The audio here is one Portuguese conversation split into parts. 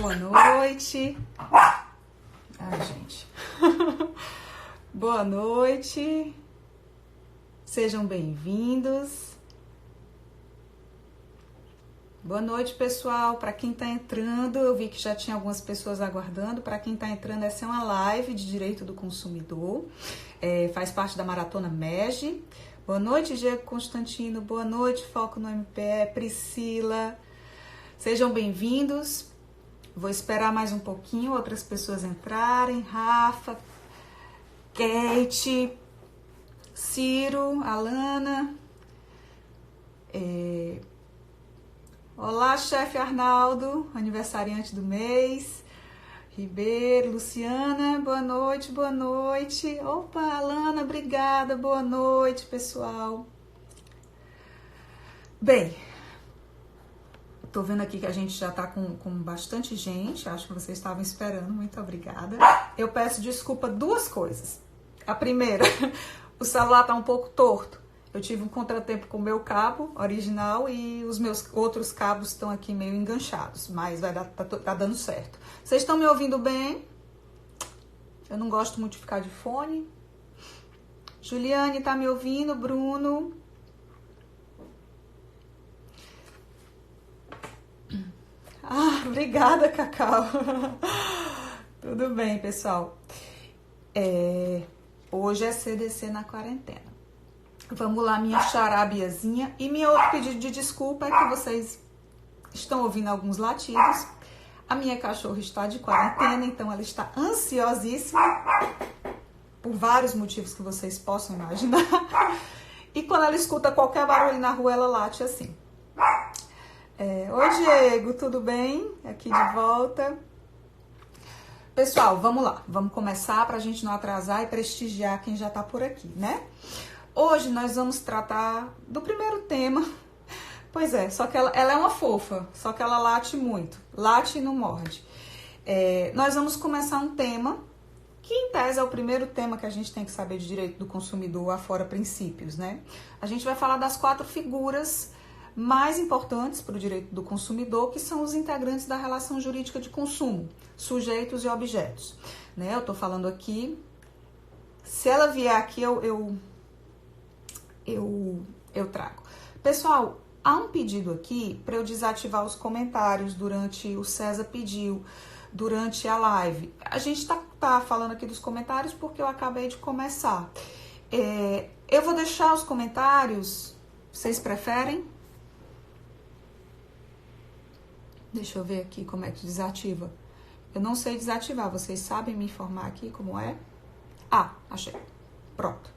boa noite. Ai, gente. Boa noite. Sejam bem-vindos. Boa noite, pessoal. Para quem está entrando, eu vi que já tinha algumas pessoas aguardando. Para quem está entrando, essa é uma live de Direito do Consumidor. Faz parte da Maratona MEG. Boa noite, Diego Constantino. Boa noite, Foco no MPE. Priscila. Sejam bem-vindos. Vou esperar mais um pouquinho, outras pessoas entrarem. Rafa, Kate, Ciro, Alana. Olá, chefe Arnaldo, aniversariante do mês. Ribeiro, Luciana, boa noite, boa noite. Opa, Alana, obrigada, boa noite, pessoal. Bem, tô vendo aqui que a gente já tá com bastante gente, acho que vocês estavam esperando, muito obrigada. Eu peço desculpa duas coisas. A primeira, o celular tá um pouco torto. Eu tive um contratempo com o meu cabo original e os meus outros cabos estão aqui meio enganchados, mas tá dando certo. Vocês estão me ouvindo bem? Eu não gosto muito de ficar de fone. Juliane tá me ouvindo? Bruno? Ah, obrigada, Cacau. Tudo bem, pessoal. Hoje é CDC na quarentena. Vamos lá, minha charabiazinha. E meu outro pedido de desculpa é que vocês estão ouvindo alguns latidos. A minha cachorra está de quarentena, então ela está ansiosíssima por vários motivos que vocês possam imaginar. E quando ela escuta qualquer barulho na rua, ela late assim. Oi, Diego, tudo bem? Aqui de volta. Pessoal, vamos lá. Vamos começar para a gente não atrasar e prestigiar quem já está por aqui, né? Hoje nós vamos tratar do primeiro tema. Pois é, só que ela é uma fofa, só que ela late muito. Late e não morde. Nós vamos começar um tema que, em tese, é o primeiro tema que a gente tem que saber de direito do consumidor, afora princípios, né? A gente vai falar das 4 figuras mais importantes para o direito do consumidor, que são os integrantes da relação jurídica de consumo, sujeitos e objetos. Né? Eu estou falando aqui, se ela vier aqui, eu trago. Pessoal, há um pedido aqui para eu desativar os comentários durante o César pediu, durante a live. A gente tá falando aqui dos comentários porque eu acabei de começar. Eu vou deixar os comentários, vocês preferem? Deixa eu ver aqui como é que desativa. Eu não sei desativar, vocês sabem me informar aqui como é? Ah, achei. Pronto.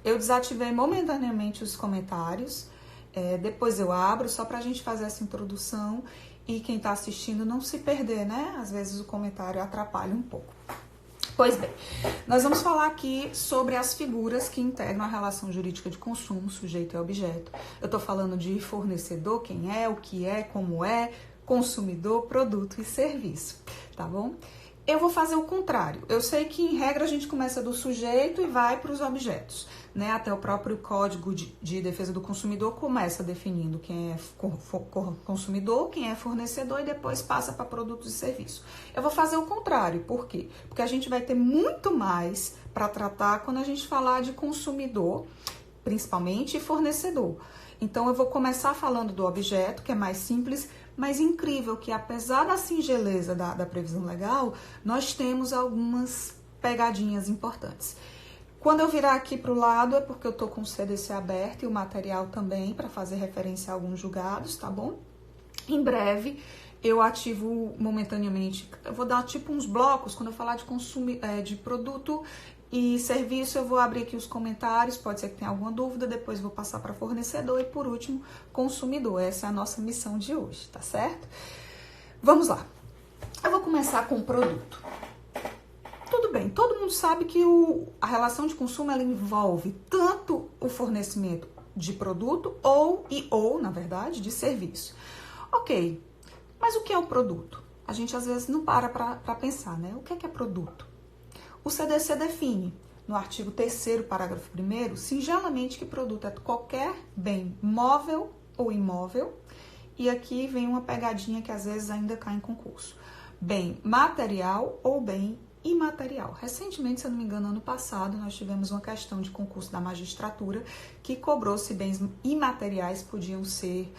Eu desativei momentaneamente os comentários. Depois eu abro, só pra gente fazer essa introdução e quem tá assistindo não se perder, né? Às vezes o comentário atrapalha um pouco. Pois bem, nós vamos falar aqui sobre as figuras que integram a relação jurídica de consumo, sujeito e objeto. Eu tô falando de fornecedor, quem é, o que é, como é, consumidor, produto e serviço, tá bom? Eu vou fazer o contrário. Eu sei que, em regra, a gente começa do sujeito e vai para os objetos, né? Até o próprio Código de Defesa do Consumidor começa definindo quem é consumidor, quem é fornecedor e depois passa para produtos e serviços. Eu vou fazer o contrário. Por quê? Porque a gente vai ter muito mais para tratar quando a gente falar de consumidor, principalmente, e fornecedor. Então, eu vou começar falando do objeto, que é mais simples, mas incrível que, apesar da singeleza da previsão legal, nós temos algumas pegadinhas importantes. Quando eu virar aqui para o lado é porque eu estou com o CDC aberto e o material também para fazer referência a alguns julgados, tá bom? Em breve eu ativo momentaneamente, eu vou dar tipo uns blocos, quando eu falar de produto e serviço, eu vou abrir aqui os comentários, pode ser que tenha alguma dúvida, depois vou passar para fornecedor e, por último, consumidor. Essa é a nossa missão de hoje, tá certo? Vamos lá. Eu vou começar com o produto. Tudo bem, todo mundo sabe que a relação de consumo, ela envolve tanto o fornecimento de produto ou, na verdade, de serviço. Ok, mas o que é o produto? A gente, às vezes, não para pensar, né? O que é produto? O CDC define, no artigo 3º, parágrafo 1º, singelamente que produto é qualquer bem móvel ou imóvel E aqui vem uma pegadinha que às vezes ainda cai em concurso. Bem material ou bem imaterial. Recentemente, se eu não me engano, ano passado, nós tivemos uma questão de concurso da magistratura que cobrou se bens imateriais podiam ser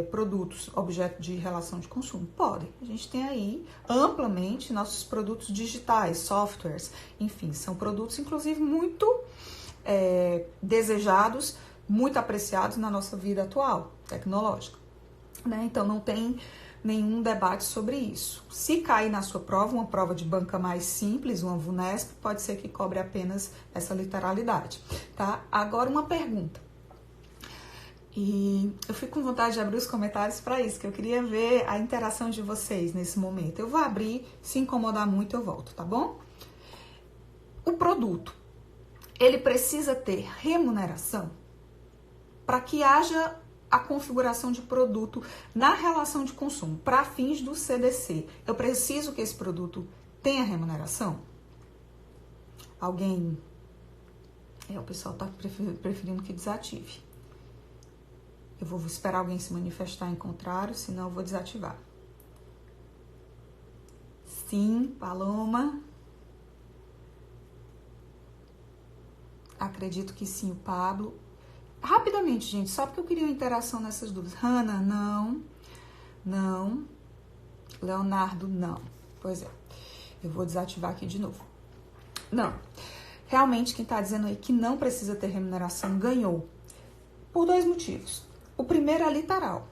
produtos, objeto de relação de consumo. Podem. A gente tem aí amplamente nossos produtos digitais, softwares, enfim, são produtos inclusive muito desejados, muito apreciados na nossa vida atual, tecnológica. Né? Então não tem nenhum debate sobre isso. Se cair na sua prova, uma prova de banca mais simples, uma VUNESP, pode ser que cobre apenas essa literalidade, tá? Agora uma pergunta. E eu fico com vontade de abrir os comentários para isso, que eu queria ver a interação de vocês nesse momento. Eu vou abrir, se incomodar muito eu volto, tá bom? O produto, ele precisa ter remuneração para que haja a configuração de produto na relação de consumo, para fins do CDC. Eu preciso que esse produto tenha remuneração? Alguém? O pessoal está preferindo que desative. Eu vou esperar alguém se manifestar em contrário, senão eu vou desativar. Sim, Paloma. Acredito que sim, o Pablo. Rapidamente, gente, só porque eu queria uma interação nessas dúvidas. Hanna, não. Não. Leonardo, não. Pois é. Eu vou desativar aqui de novo. Não. Realmente, quem está dizendo aí que não precisa ter remuneração ganhou. Por 2 motivos. O primeiro é literal.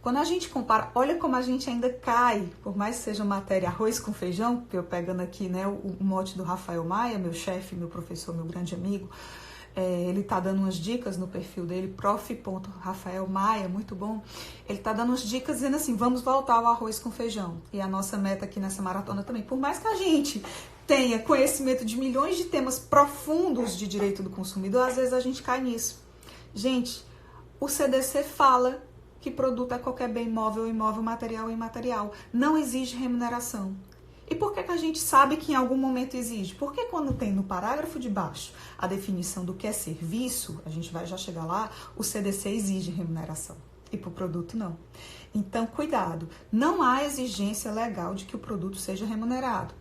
Quando a gente compara, olha como a gente ainda cai, por mais que seja matéria arroz com feijão, que eu pegando aqui, né, o mote do Rafael Maia, meu chefe, meu professor, meu grande amigo, ele tá dando umas dicas no perfil dele, prof.Rafael Maia, muito bom. Ele tá dando umas dicas dizendo assim, vamos voltar ao arroz com feijão. E a nossa meta aqui nessa maratona também, por mais que a gente tenha conhecimento de milhões de temas profundos de direito do consumidor, às vezes a gente cai nisso. Gente, o CDC fala que produto é qualquer bem móvel, imóvel, material ou imaterial. Não exige remuneração. E por que a gente sabe que em algum momento exige? Porque quando tem no parágrafo de baixo a definição do que é serviço, a gente vai já chegar lá, o CDC exige remuneração. E para o produto não. Então, cuidado. Não há exigência legal de que o produto seja remunerado.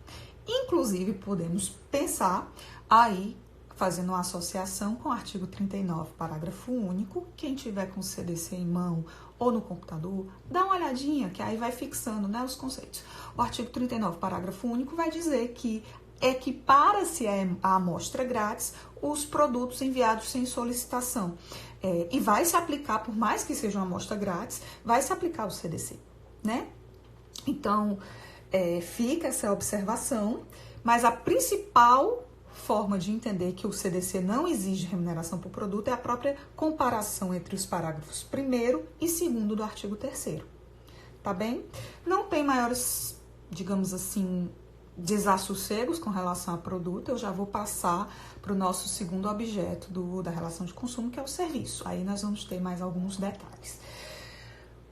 Inclusive, podemos pensar aí fazendo uma associação com o artigo 39, parágrafo único. Quem tiver com o CDC em mão ou no computador, dá uma olhadinha, que aí vai fixando, né, os conceitos. O artigo 39, parágrafo único, vai dizer que equipara-se a amostra grátis os produtos enviados sem solicitação. E vai se aplicar, por mais que seja uma amostra grátis, vai se aplicar o CDC, né? Então, fica essa observação, mas a principal forma de entender que o CDC não exige remuneração por produto é a própria comparação entre os parágrafos 1º e 2º do artigo 3º, tá bem? Não tem maiores, digamos assim, desassossegos com relação a produto. Eu já vou passar para o nosso segundo objeto da relação de consumo, que é o serviço. Aí nós vamos ter mais alguns detalhes.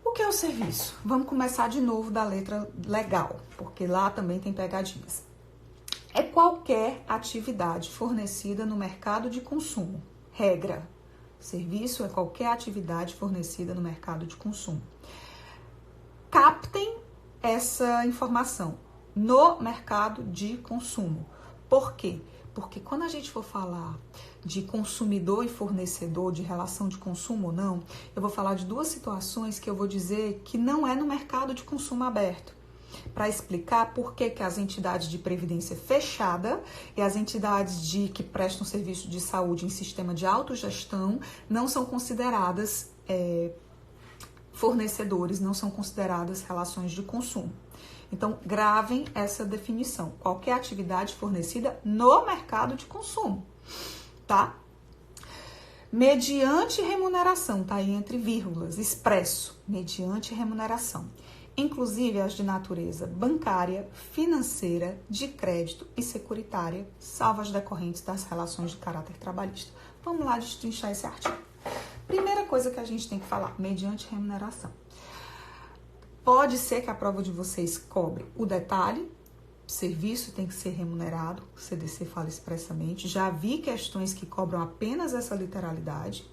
O que é o serviço? Vamos começar de novo da letra legal, porque lá também tem pegadinhas. É qualquer atividade fornecida no mercado de consumo. Regra. Serviço é qualquer atividade fornecida no mercado de consumo. Captem essa informação. No mercado de consumo. Por quê? Porque quando a gente for falar de consumidor e fornecedor, de relação de consumo ou não, eu vou falar de 2 situações que eu vou dizer que não é no mercado de consumo aberto. Para explicar por que as entidades de previdência fechada e as entidades que prestam serviço de saúde em sistema de autogestão não são consideradas fornecedores, não são consideradas relações de consumo. Então, gravem essa definição. Qualquer atividade fornecida no mercado de consumo, tá? Mediante remuneração, tá aí entre vírgulas, expresso, mediante remuneração. Inclusive as de natureza bancária, financeira, de crédito e securitária, salvo as decorrentes das relações de caráter trabalhista. Vamos lá destrinchar esse artigo. Primeira coisa que a gente tem que falar, mediante remuneração. Pode ser que a prova de vocês cobre o detalhe, serviço tem que ser remunerado, o CDC fala expressamente. Já vi questões que cobram apenas essa literalidade.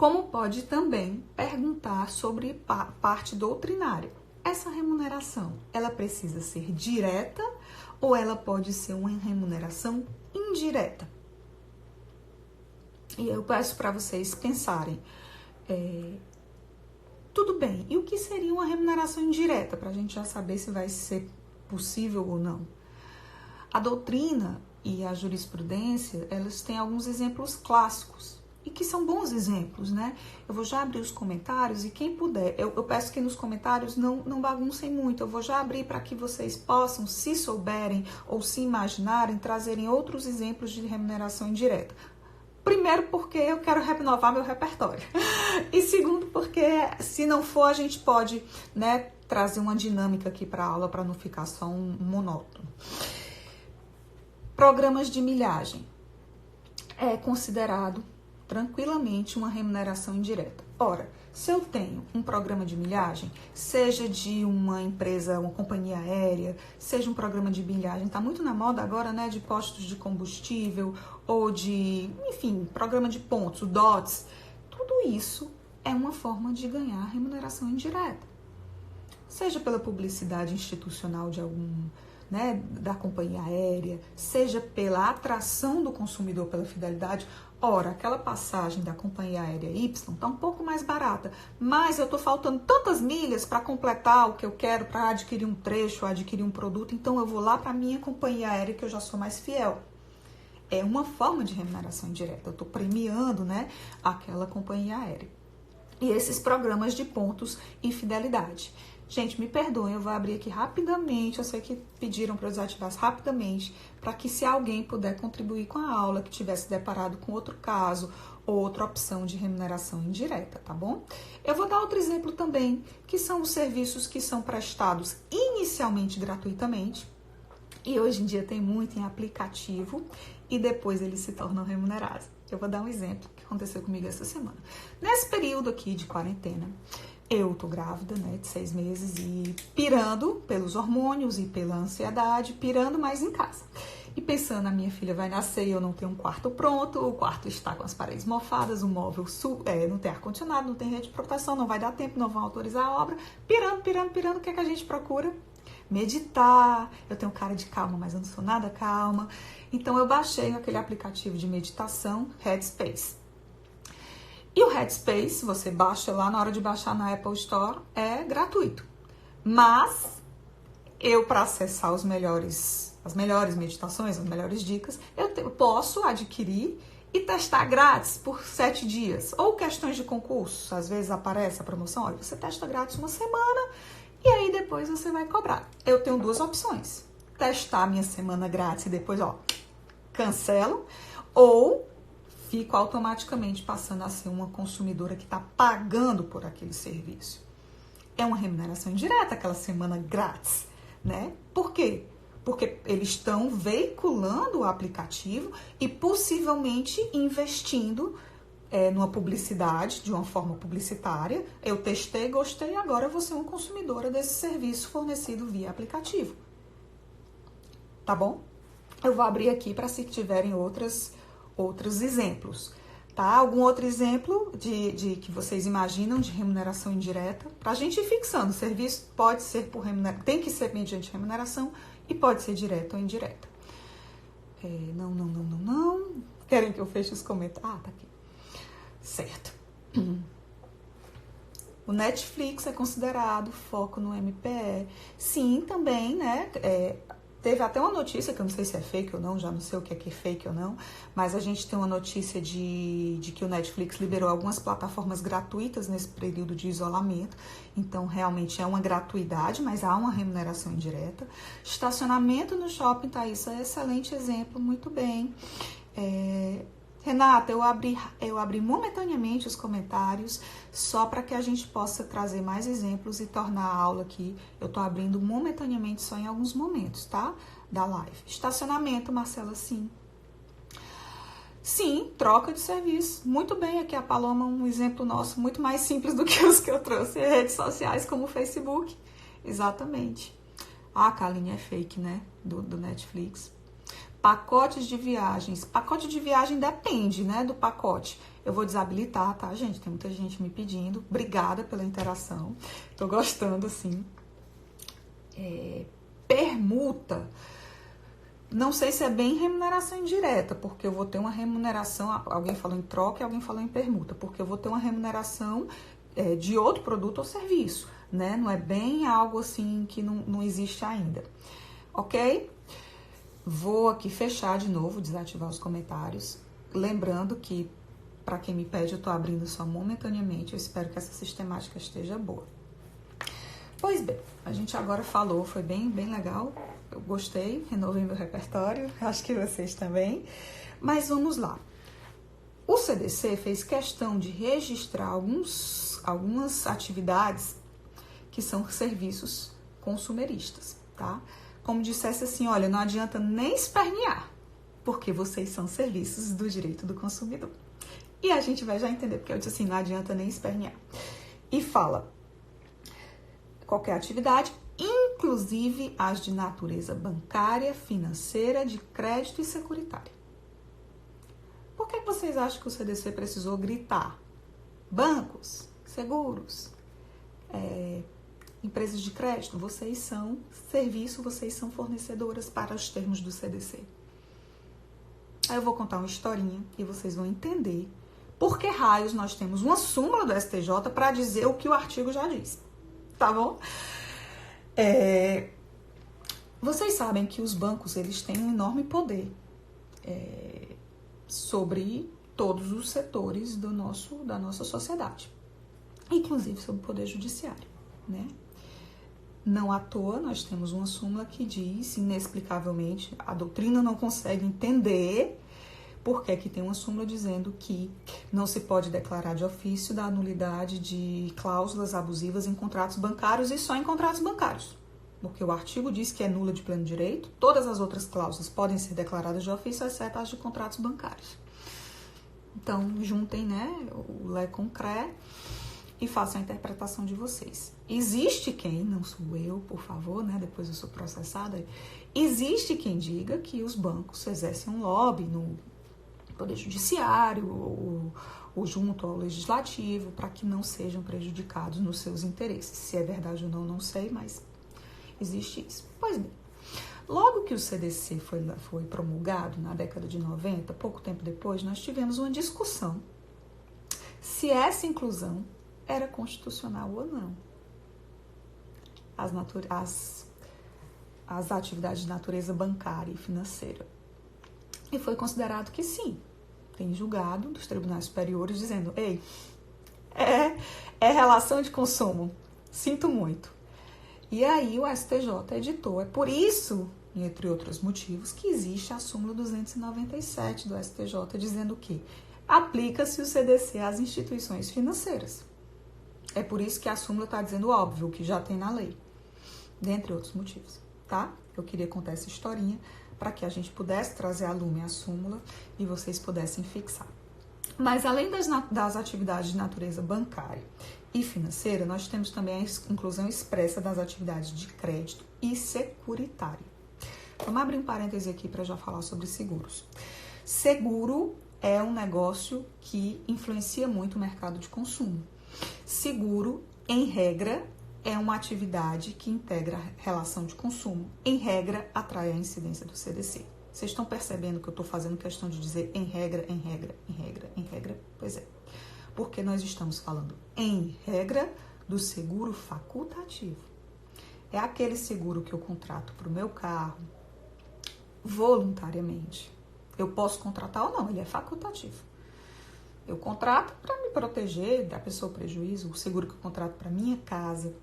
Como pode também perguntar sobre parte doutrinária. Essa remuneração, ela precisa ser direta ou ela pode ser uma remuneração indireta? E eu peço para vocês pensarem, tudo bem, e o que seria uma remuneração indireta? Para a gente já saber se vai ser possível ou não. A doutrina e a jurisprudência, elas têm alguns exemplos clássicos e que são bons exemplos, né? Eu vou já abrir os comentários e quem puder, eu peço que nos comentários não baguncem muito, eu vou já abrir para que vocês possam, se souberem ou se imaginarem, trazerem outros exemplos de remuneração indireta. Primeiro, porque eu quero renovar meu repertório. E segundo, porque se não for, a gente pode, né, trazer uma dinâmica aqui para a aula para não ficar só um monótono. Programas de milhagem. É considerado tranquilamente uma remuneração indireta. Ora, se eu tenho um programa de milhagem, seja de uma empresa, uma companhia aérea, seja um programa de milhagem, tá muito na moda agora, né, de postos de combustível ou de, enfim, programa de pontos, o DOTS, tudo isso é uma forma de ganhar remuneração indireta. Seja pela publicidade institucional de algum, né, da companhia aérea, seja pela atração do consumidor pela fidelidade. Ora, aquela passagem da companhia aérea Y está um pouco mais barata, mas eu estou faltando tantas milhas para completar o que eu quero, para adquirir um trecho, adquirir um produto, então eu vou lá para a minha companhia aérea que eu já sou mais fiel. É uma forma de remuneração indireta, eu estou premiando, né, aquela companhia aérea. E esses programas de pontos e fidelidade. Gente, me perdoem, eu vou abrir aqui rapidamente, eu sei que pediram para eu desativar rapidamente, para que se alguém puder contribuir com a aula, que tivesse deparado com outro caso ou outra opção de remuneração indireta, tá bom? Eu vou dar outro exemplo também, que são os serviços que são prestados inicialmente gratuitamente, e hoje em dia tem muito em aplicativo, e depois eles se tornam remunerados. Eu vou dar um exemplo que aconteceu comigo essa semana. Nesse período aqui de quarentena, eu tô grávida, né, de 6 meses e pirando pelos hormônios e pela ansiedade, pirando mais em casa. E pensando, a minha filha vai nascer e eu não tenho um quarto pronto, o quarto está com as paredes mofadas, o móvel não tem ar-condicionado, não tem rede de proteção, não vai dar tempo, não vão autorizar a obra. Pirando, o que é que a gente procura? Meditar. Eu tenho cara de calma, mas eu não sou nada calma. Então eu baixei aquele aplicativo de meditação, Headspace. E o Headspace, você baixa lá, na hora de baixar na Apple Store, é gratuito. Mas, eu para acessar as melhores meditações, as melhores dicas, eu posso adquirir e testar grátis por 7 dias. Ou questões de concurso, às vezes aparece a promoção, olha, você testa grátis uma semana e aí depois você vai cobrar. Eu tenho 2 opções. Testar minha semana grátis e depois, cancelo, ou fico automaticamente passando a ser uma consumidora que está pagando por aquele serviço. É uma remuneração indireta aquela semana grátis, né? Por quê? Porque eles estão veiculando o aplicativo e possivelmente investindo numa publicidade, de uma forma publicitária. Eu testei, gostei, agora eu vou ser uma consumidora desse serviço fornecido via aplicativo. Tá bom? Eu vou abrir aqui para se tiverem outros exemplos, tá? Algum outro exemplo de que vocês imaginam de remuneração indireta? Para a gente ir fixando, o serviço pode ser por remuneração, tem que ser mediante remuneração e pode ser direta ou indireta. Não. Querem que eu feche os comentários? Tá aqui. Certo. O Netflix é considerado foco no MPE. Sim, também, né? Teve até uma notícia, que eu não sei se é fake ou não, já não sei o que é fake ou não, mas a gente tem uma notícia de que o Netflix liberou algumas plataformas gratuitas nesse período de isolamento, então realmente é uma gratuidade, mas há uma remuneração indireta. Estacionamento no shopping, tá? Isso é um excelente exemplo, muito bem. Renata, eu abri momentaneamente os comentários só para que a gente possa trazer mais exemplos e tornar a aula aqui. Eu tô abrindo momentaneamente só em alguns momentos, tá? Da live. Estacionamento, Marcela, sim. Sim, troca de serviço. Muito bem, aqui a Paloma, um exemplo nosso muito mais simples do que os que eu trouxe em redes sociais, como o Facebook. Exatamente. A linha é fake, né? Do Netflix. Pacotes de viagens. Pacote de viagem depende, né, do pacote. Eu vou desabilitar, tá, gente? Tem muita gente me pedindo. Obrigada pela interação. Tô gostando, assim. Permuta. Não sei se é bem remuneração indireta, porque eu vou ter uma remuneração, alguém falou em troca e alguém falou em permuta, porque eu vou ter uma remuneração de outro produto ou serviço, né? Não é bem algo assim que não existe ainda, ok? Vou aqui fechar de novo, desativar os comentários, lembrando que, para quem me pede, eu tô abrindo só momentaneamente, eu espero que essa sistemática esteja boa. Pois bem, a gente agora falou, foi bem legal. Eu gostei, renovei meu repertório, acho que vocês também. Mas vamos lá. O CDC fez questão de registrar algumas atividades que são serviços consumeristas, tá? Como dissesse assim, olha, não adianta nem espernear, porque vocês são serviços do direito do consumidor. E a gente vai já entender, porque eu disse assim, não adianta nem espernear. E fala, qualquer atividade, inclusive as de natureza bancária, financeira, de crédito e securitária. Por que vocês acham que o CDC precisou gritar? Bancos, seguros, empresas de crédito, vocês são serviço, vocês são fornecedoras para os termos do CDC. Aí eu vou contar uma historinha e vocês vão entender por que raios nós temos uma súmula do STJ para dizer o que o artigo já diz. Tá bom? Vocês sabem que os bancos, eles têm um enorme poder sobre todos os setores da nossa sociedade, inclusive sobre o poder judiciário, né? Não à toa, nós temos uma súmula que diz, inexplicavelmente, a doutrina não consegue entender por que tem uma súmula dizendo que não se pode declarar de ofício da nulidade de cláusulas abusivas em contratos bancários e só em contratos bancários. Porque o artigo diz que é nula de pleno direito, todas as outras cláusulas podem ser declaradas de ofício, exceto as de contratos bancários. Então, juntem, né, o lé com o cré e façam a interpretação de vocês. Existe quem, não sou eu, por favor, né, depois eu sou processada, existe quem diga que os bancos exercem um lobby no Poder Judiciário ou junto ao Legislativo para que não sejam prejudicados nos seus interesses. Se é verdade ou não sei, mas existe isso. Pois bem, logo que o CDC foi promulgado na década de 90, pouco tempo depois, nós tivemos uma discussão se essa inclusão era constitucional ou não. As atividades de natureza bancária e financeira. E foi considerado que sim. Tem julgado dos tribunais superiores dizendo, ei, é relação de consumo, sinto muito. E aí o STJ editou, é por isso, entre outros motivos, que existe a súmula 297 do STJ, dizendo que aplica-se o CDC às instituições financeiras. É por isso que a súmula está dizendo óbvio, que já tem na lei, dentre outros motivos, tá? Eu queria contar essa historinha para que a gente pudesse trazer à lume a súmula e vocês pudessem fixar. Mas além das atividades de natureza bancária e financeira, nós temos também a inclusão expressa das atividades de crédito e securitária. Vamos abrir um parêntese aqui para já falar sobre seguros. Seguro é um negócio que influencia muito o mercado de consumo. Seguro, em regra, é uma atividade que integra a relação de consumo. Em regra, atrai a incidência do CDC. Vocês estão percebendo que eu estou fazendo questão de dizer em regra, em regra, em regra, em regra? Pois é. Porque nós estamos falando, em regra, do seguro facultativo. É aquele seguro que eu contrato para o meu carro voluntariamente. Eu posso contratar ou não, ele é facultativo. Eu contrato para me proteger da pessoa prejuízo, o seguro que eu contrato para minha casa,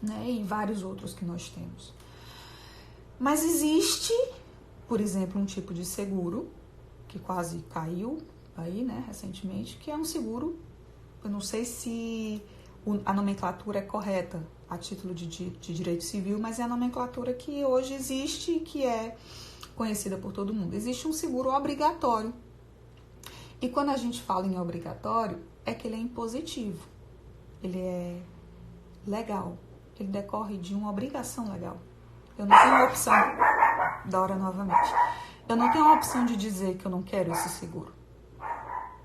né, e vários outros que nós temos. Mas existe, por exemplo, um tipo de seguro que quase caiu aí, né, recentemente, que é um seguro, eu não sei se a nomenclatura é correta a título de direito civil, mas é a nomenclatura que hoje existe e que é conhecida por todo mundo. Existe um seguro obrigatório. E quando a gente fala em obrigatório, é que ele é impositivo. Ele é legal. Ele decorre de uma obrigação legal. Eu não tenho opção. Dora novamente. Eu não tenho a opção de dizer que eu não quero esse seguro.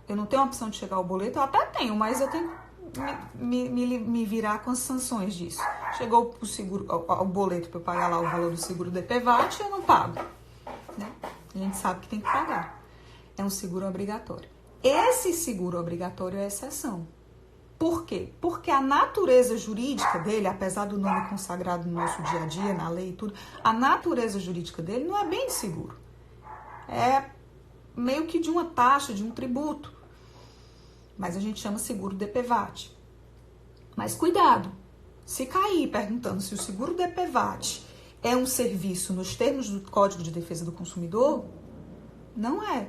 Eu não tenho a opção de chegar ao boleto, eu até tenho, mas eu tenho que me virar com as sanções disso. Chegou o seguro, o boleto para eu pagar lá o valor do seguro DPVAT, eu não pago. Né? A gente sabe que tem que pagar. É um seguro obrigatório. Esse seguro obrigatório é exceção. Por quê? Porque a natureza jurídica dele, apesar do nome consagrado no nosso dia a dia, na lei e tudo, a natureza jurídica dele não é bem de seguro. É meio que de uma taxa, de um tributo. Mas a gente chama seguro DPVAT. Mas cuidado, se cair perguntando se o seguro DPVAT é um serviço nos termos do Código de Defesa do Consumidor, não é.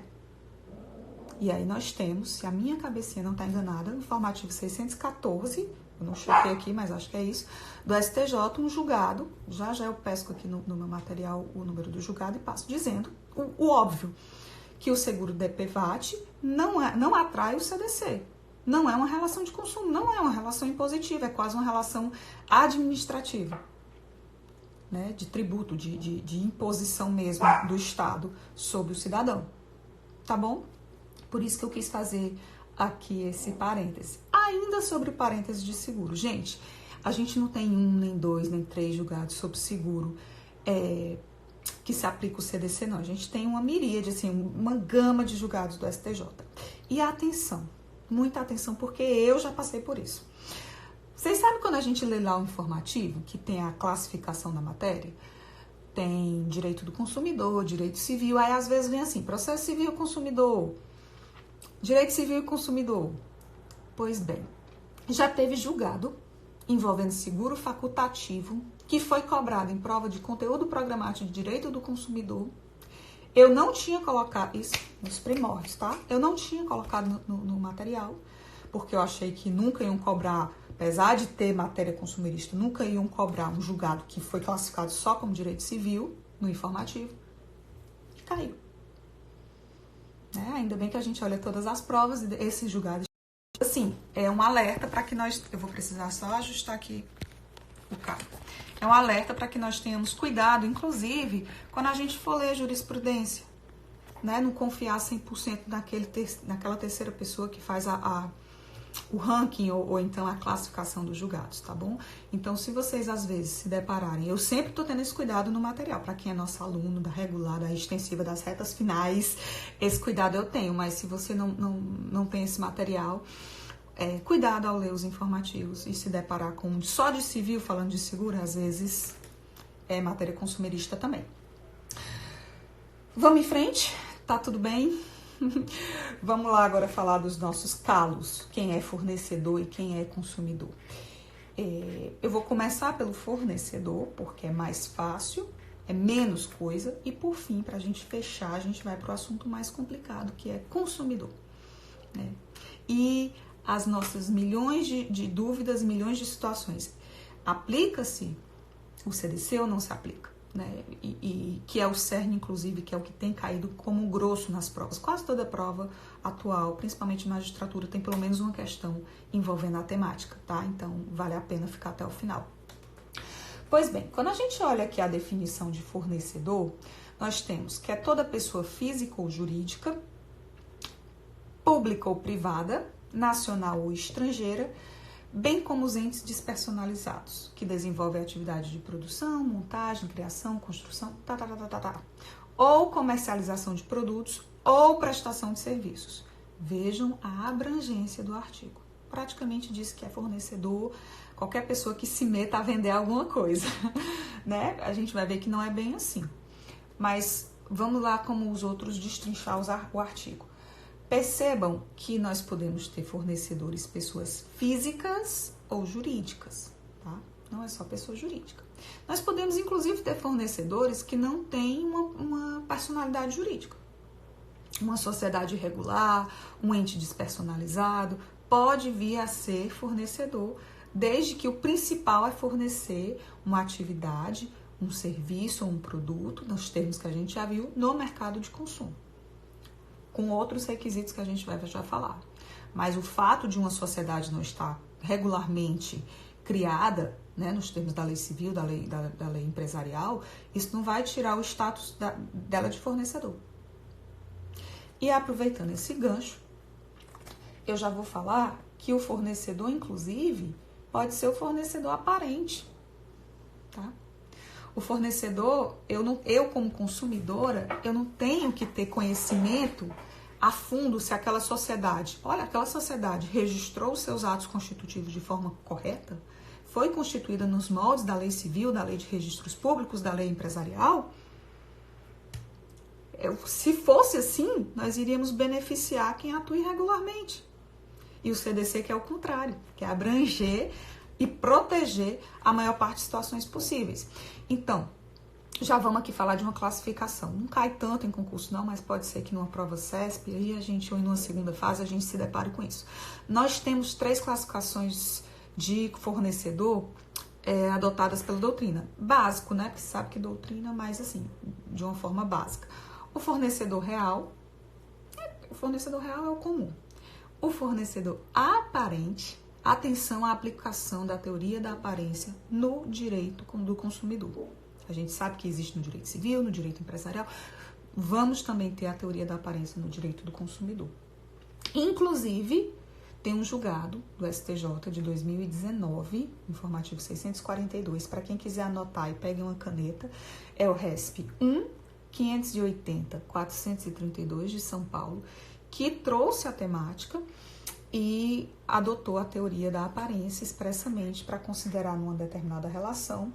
E aí nós temos, se a minha cabecinha não está enganada, no informativo 614, eu não chequei aqui, mas acho que é isso, do STJ, um julgado, já eu pesco aqui no meu material o número do julgado e passo dizendo o óbvio, que o seguro DPVAT não atrai o CDC. Não é uma relação de consumo, não é uma relação impositiva, é quase uma relação administrativa, né? De tributo, de imposição mesmo do Estado sobre o cidadão. Tá bom? Por isso que eu quis fazer aqui esse parêntese. Ainda sobre o parêntese de seguro. Gente, a gente não tem 1, nem 2, nem 3 julgados sobre seguro que se aplica o CDC, não. A gente tem uma miríade, assim, uma gama de julgados do STJ. E atenção, muita atenção, porque eu já passei por isso. Vocês sabem quando a gente lê lá o informativo, que tem a classificação da matéria? Tem direito do consumidor, direito civil, aí às vezes vem assim, processo civil consumidor, direito civil e consumidor. Pois bem, já teve julgado envolvendo seguro facultativo que foi cobrado em prova de conteúdo programático de direito do consumidor. Eu não tinha colocado isso nos primórdios, tá? Eu não tinha colocado no material, porque eu achei que nunca iam cobrar, apesar de ter matéria consumerista, nunca iam cobrar um julgado que foi classificado só como direito civil no informativo. E caiu. Ainda bem que a gente olha todas as provas e esses julgados. Assim, é um alerta para que nós... Eu vou precisar só ajustar aqui o cabo. É um alerta para que nós tenhamos cuidado, inclusive, quando a gente for ler a jurisprudência, né? Não confiar 100% naquela terceira pessoa que faz o ranking ou então a classificação dos julgados, tá bom? Então, se vocês às vezes se depararem, eu sempre tô tendo esse cuidado no material, para quem é nosso aluno da regular, da extensiva, das retas finais, esse cuidado eu tenho, mas se você não tem esse material, cuidado ao ler os informativos e se deparar com só de civil, falando de seguro, às vezes é matéria consumerista também. Vamos em frente? Tá tudo bem? Vamos lá agora falar dos nossos calos, quem é fornecedor e quem é consumidor. Eu vou começar pelo fornecedor, porque é mais fácil, é menos coisa, e por fim, para a gente fechar, a gente vai para o assunto mais complicado, que é consumidor. Né? E as nossas milhões de dúvidas, milhões de situações. Aplica-se o CDC ou não se aplica? Né? E que é o cerne, inclusive, que é o que tem caído como grosso nas provas. Quase toda prova atual, principalmente magistratura, tem pelo menos uma questão envolvendo a temática, tá? Então, vale a pena ficar até o final. Pois bem, quando a gente olha aqui a definição de fornecedor, nós temos que é toda pessoa física ou jurídica, pública ou privada, nacional ou estrangeira, bem como os entes despersonalizados, que desenvolvem atividade de produção, montagem, criação, construção, ou comercialização de produtos ou prestação de serviços. Vejam a abrangência do artigo. Praticamente diz que é fornecedor, qualquer pessoa que se meta a vender alguma coisa, né? A gente vai ver que não é bem assim. Mas vamos lá como os outros destrinchar o artigo. Percebam que nós podemos ter fornecedores, pessoas físicas ou jurídicas, tá? Não é só pessoa jurídica. Nós podemos, inclusive, ter fornecedores que não têm uma personalidade jurídica. Uma sociedade irregular, um ente despersonalizado, pode vir a ser fornecedor, desde que o principal é fornecer uma atividade, um serviço ou um produto, nos termos que a gente já viu, no mercado de consumo. Com outros requisitos que a gente vai já falar. Mas o fato de uma sociedade não estar regularmente criada, né, nos termos da lei civil, da lei empresarial, isso não vai tirar o status dela de fornecedor. E aproveitando esse gancho, eu já vou falar que o fornecedor, inclusive, pode ser o fornecedor aparente, tá? O fornecedor, eu como consumidora, eu não tenho que ter conhecimento a fundo se aquela sociedade registrou os seus atos constitutivos de forma correta, foi constituída nos moldes da lei civil, da lei de registros públicos, da lei empresarial. Se fosse assim, nós iríamos beneficiar quem atua irregularmente. E o CDC quer o contrário, quer abranger e proteger a maior parte de situações possíveis. Então, já vamos aqui falar de uma classificação. Não cai tanto em concurso não, mas pode ser que numa prova CESP, aí ou em uma segunda fase, a gente se depare com isso. Nós temos 3 classificações de fornecedor adotadas pela doutrina. Básico, né? Porque você sabe que doutrina, mas assim, de uma forma básica. O fornecedor real é o comum. O fornecedor aparente, atenção à aplicação da teoria da aparência no direito do consumidor. A gente sabe que existe no direito civil, no direito empresarial. Vamos também ter a teoria da aparência no direito do consumidor. Inclusive, tem um julgado do STJ de 2019, informativo 642, para quem quiser anotar e pegue uma caneta, é o RESP 1.580.432 de São Paulo, que trouxe a temática e adotou a teoria da aparência expressamente para considerar numa determinada relação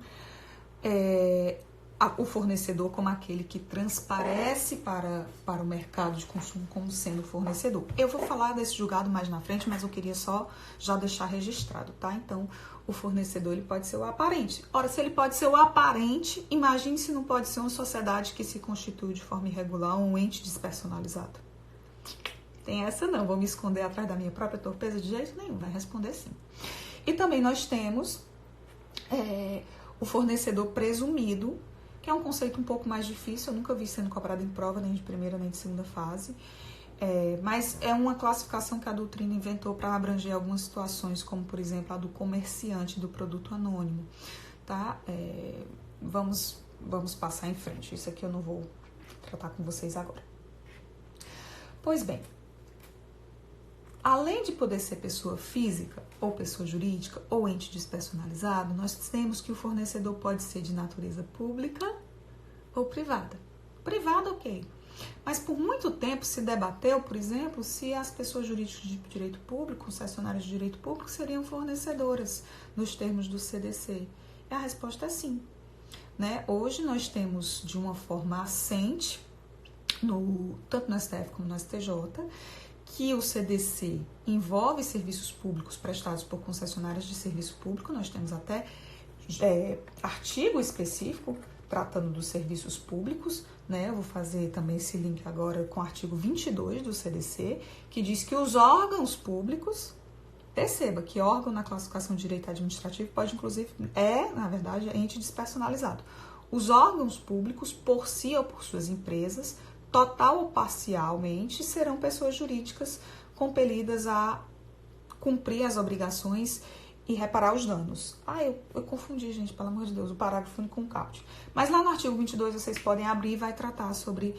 o fornecedor como aquele que transparece para o mercado de consumo como sendo fornecedor. Eu vou falar desse julgado mais na frente, mas eu queria só já deixar registrado, tá? Então, o fornecedor ele pode ser o aparente. Ora, se ele pode ser o aparente, imagine se não pode ser uma sociedade que se constitui de forma irregular ou um ente despersonalizado. Tem essa não, vou me esconder atrás da minha própria torpeza de jeito nenhum, vai responder sim. E também nós temos o fornecedor presumido, que é um conceito um pouco mais difícil, eu nunca vi sendo cobrado em prova, nem de primeira nem de segunda fase, mas é uma classificação que a doutrina inventou para abranger algumas situações, como por exemplo a do comerciante do produto anônimo, tá? Vamos passar em frente, isso aqui eu não vou tratar com vocês agora. Pois bem, além de poder ser pessoa física ou pessoa jurídica ou ente despersonalizado, nós temos que o fornecedor pode ser de natureza pública ou privada. Privada, ok. Mas por muito tempo se debateu, por exemplo, se as pessoas jurídicas de direito público, concessionárias de direito público, seriam fornecedoras nos termos do CDC. E a resposta é sim. Né? Hoje nós temos de uma forma assente, tanto no STF como no STJ, que o CDC envolve serviços públicos prestados por concessionárias de serviço público. Nós temos até artigo específico tratando dos serviços públicos, né? Eu vou fazer também esse link agora com o artigo 22 do CDC, que diz que os órgãos públicos, perceba que órgão na classificação de direito administrativo pode inclusive, na verdade, ente despersonalizado. Os órgãos públicos, por si ou por suas empresas, total ou parcialmente, serão pessoas jurídicas compelidas a cumprir as obrigações e reparar os danos. Eu confundi, gente, pelo amor de Deus, o parágrafo único com o caput. Mas lá no artigo 22 vocês podem abrir e vai tratar sobre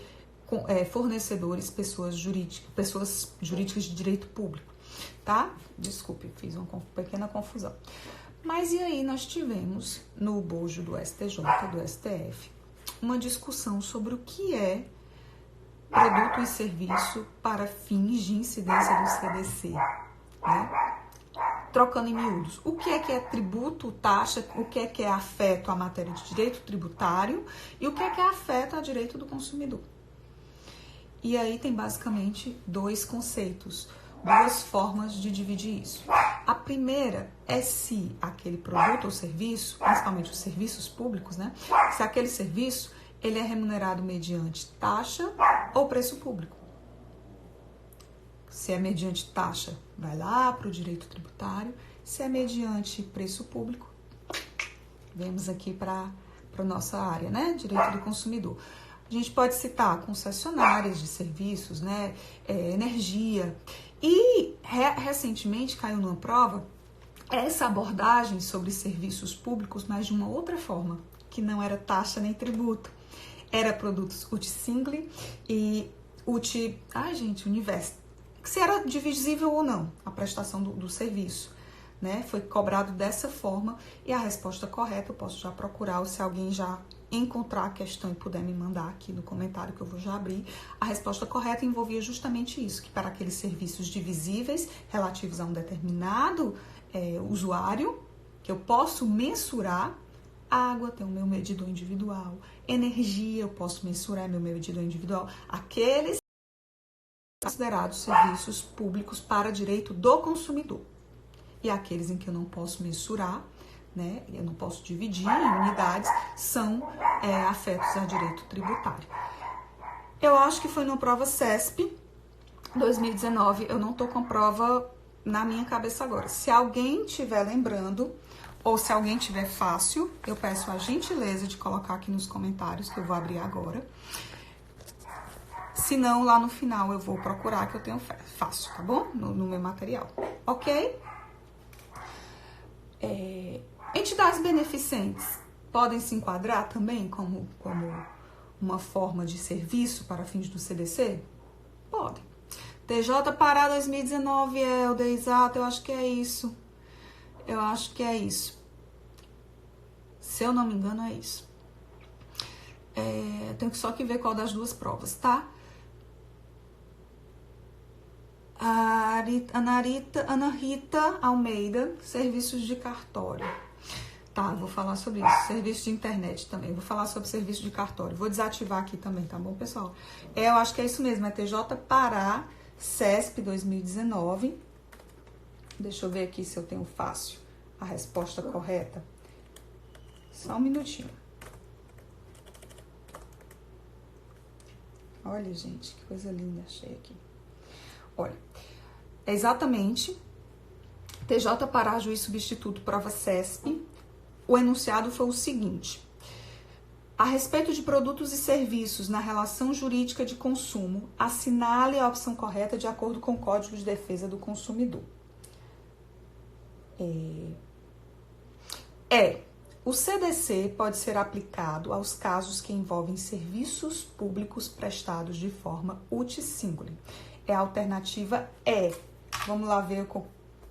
fornecedores, pessoas jurídicas de direito público, tá? Desculpe, fiz uma pequena confusão. Mas e aí nós tivemos no bojo do STJ, do STF, uma discussão sobre o que é produto e serviço para fins de incidência do CDC, né? Trocando em miúdos, o que é tributo, taxa, o que é afeto à matéria de direito tributário e o que é afeto ao direito do consumidor. E aí tem basicamente 2 conceitos, 2 formas de dividir isso. A primeira é se aquele produto ou serviço, principalmente os serviços públicos, né? Se aquele serviço ele é remunerado mediante taxa ou preço público. Se é mediante taxa, vai lá para o direito tributário. Se é mediante preço público, vemos aqui para a nossa área, né? Direito do consumidor. A gente pode citar concessionárias de serviços, né? Energia. E recentemente caiu numa prova essa abordagem sobre serviços públicos, mas de uma outra forma, que não era taxa nem tributo. Era produtos uti-single e universo. Se era divisível ou não a prestação do serviço, né? Foi cobrado dessa forma e a resposta correta eu posso já procurar, ou se alguém já encontrar a questão e puder me mandar aqui no comentário que eu vou já abrir. A resposta correta envolvia justamente isso, que para aqueles serviços divisíveis relativos a um determinado usuário, que eu posso mensurar, água tem o meu medidor individual, energia eu posso mensurar meu medidor individual, aqueles considerados serviços públicos para direito do consumidor. E aqueles em que eu não posso mensurar, né, eu não posso dividir em unidades, são afetos a direito tributário. Eu acho que foi numa prova CESP 2019, eu não tô com prova na minha cabeça agora. Se alguém estiver lembrando, ou se alguém tiver fácil, eu peço a gentileza de colocar aqui nos comentários, que eu vou abrir agora. Se não, lá no final eu vou procurar, que eu tenho fácil, tá bom? No meu material, ok? Entidades beneficentes podem se enquadrar também como uma forma de serviço para fins do CDC? Podem. TJ Pará 2019, Helder, exato, eu acho que é isso. Eu acho que é isso. Se eu não me engano, é isso. Tenho só que ver qual das duas provas, tá? Ana Rita Almeida, serviços de cartório. Tá, vou falar sobre isso. Serviço de internet também. Vou falar sobre serviço de cartório. Vou desativar aqui também, tá bom, pessoal? Eu acho que é isso mesmo. É TJ Pará, CESP 2019. Deixa eu ver aqui se eu tenho fácil a resposta correta. Só um minutinho. Olha, gente, que coisa linda achei aqui. Olha, exatamente, TJ Pará, juiz substituto, prova CESP, o enunciado foi o seguinte: a respeito de produtos e serviços na relação jurídica de consumo, assinale a opção correta de acordo com o Código de Defesa do Consumidor. O CDC pode ser aplicado aos casos que envolvem serviços públicos prestados de forma uti-single. A alternativa é. Vamos lá ver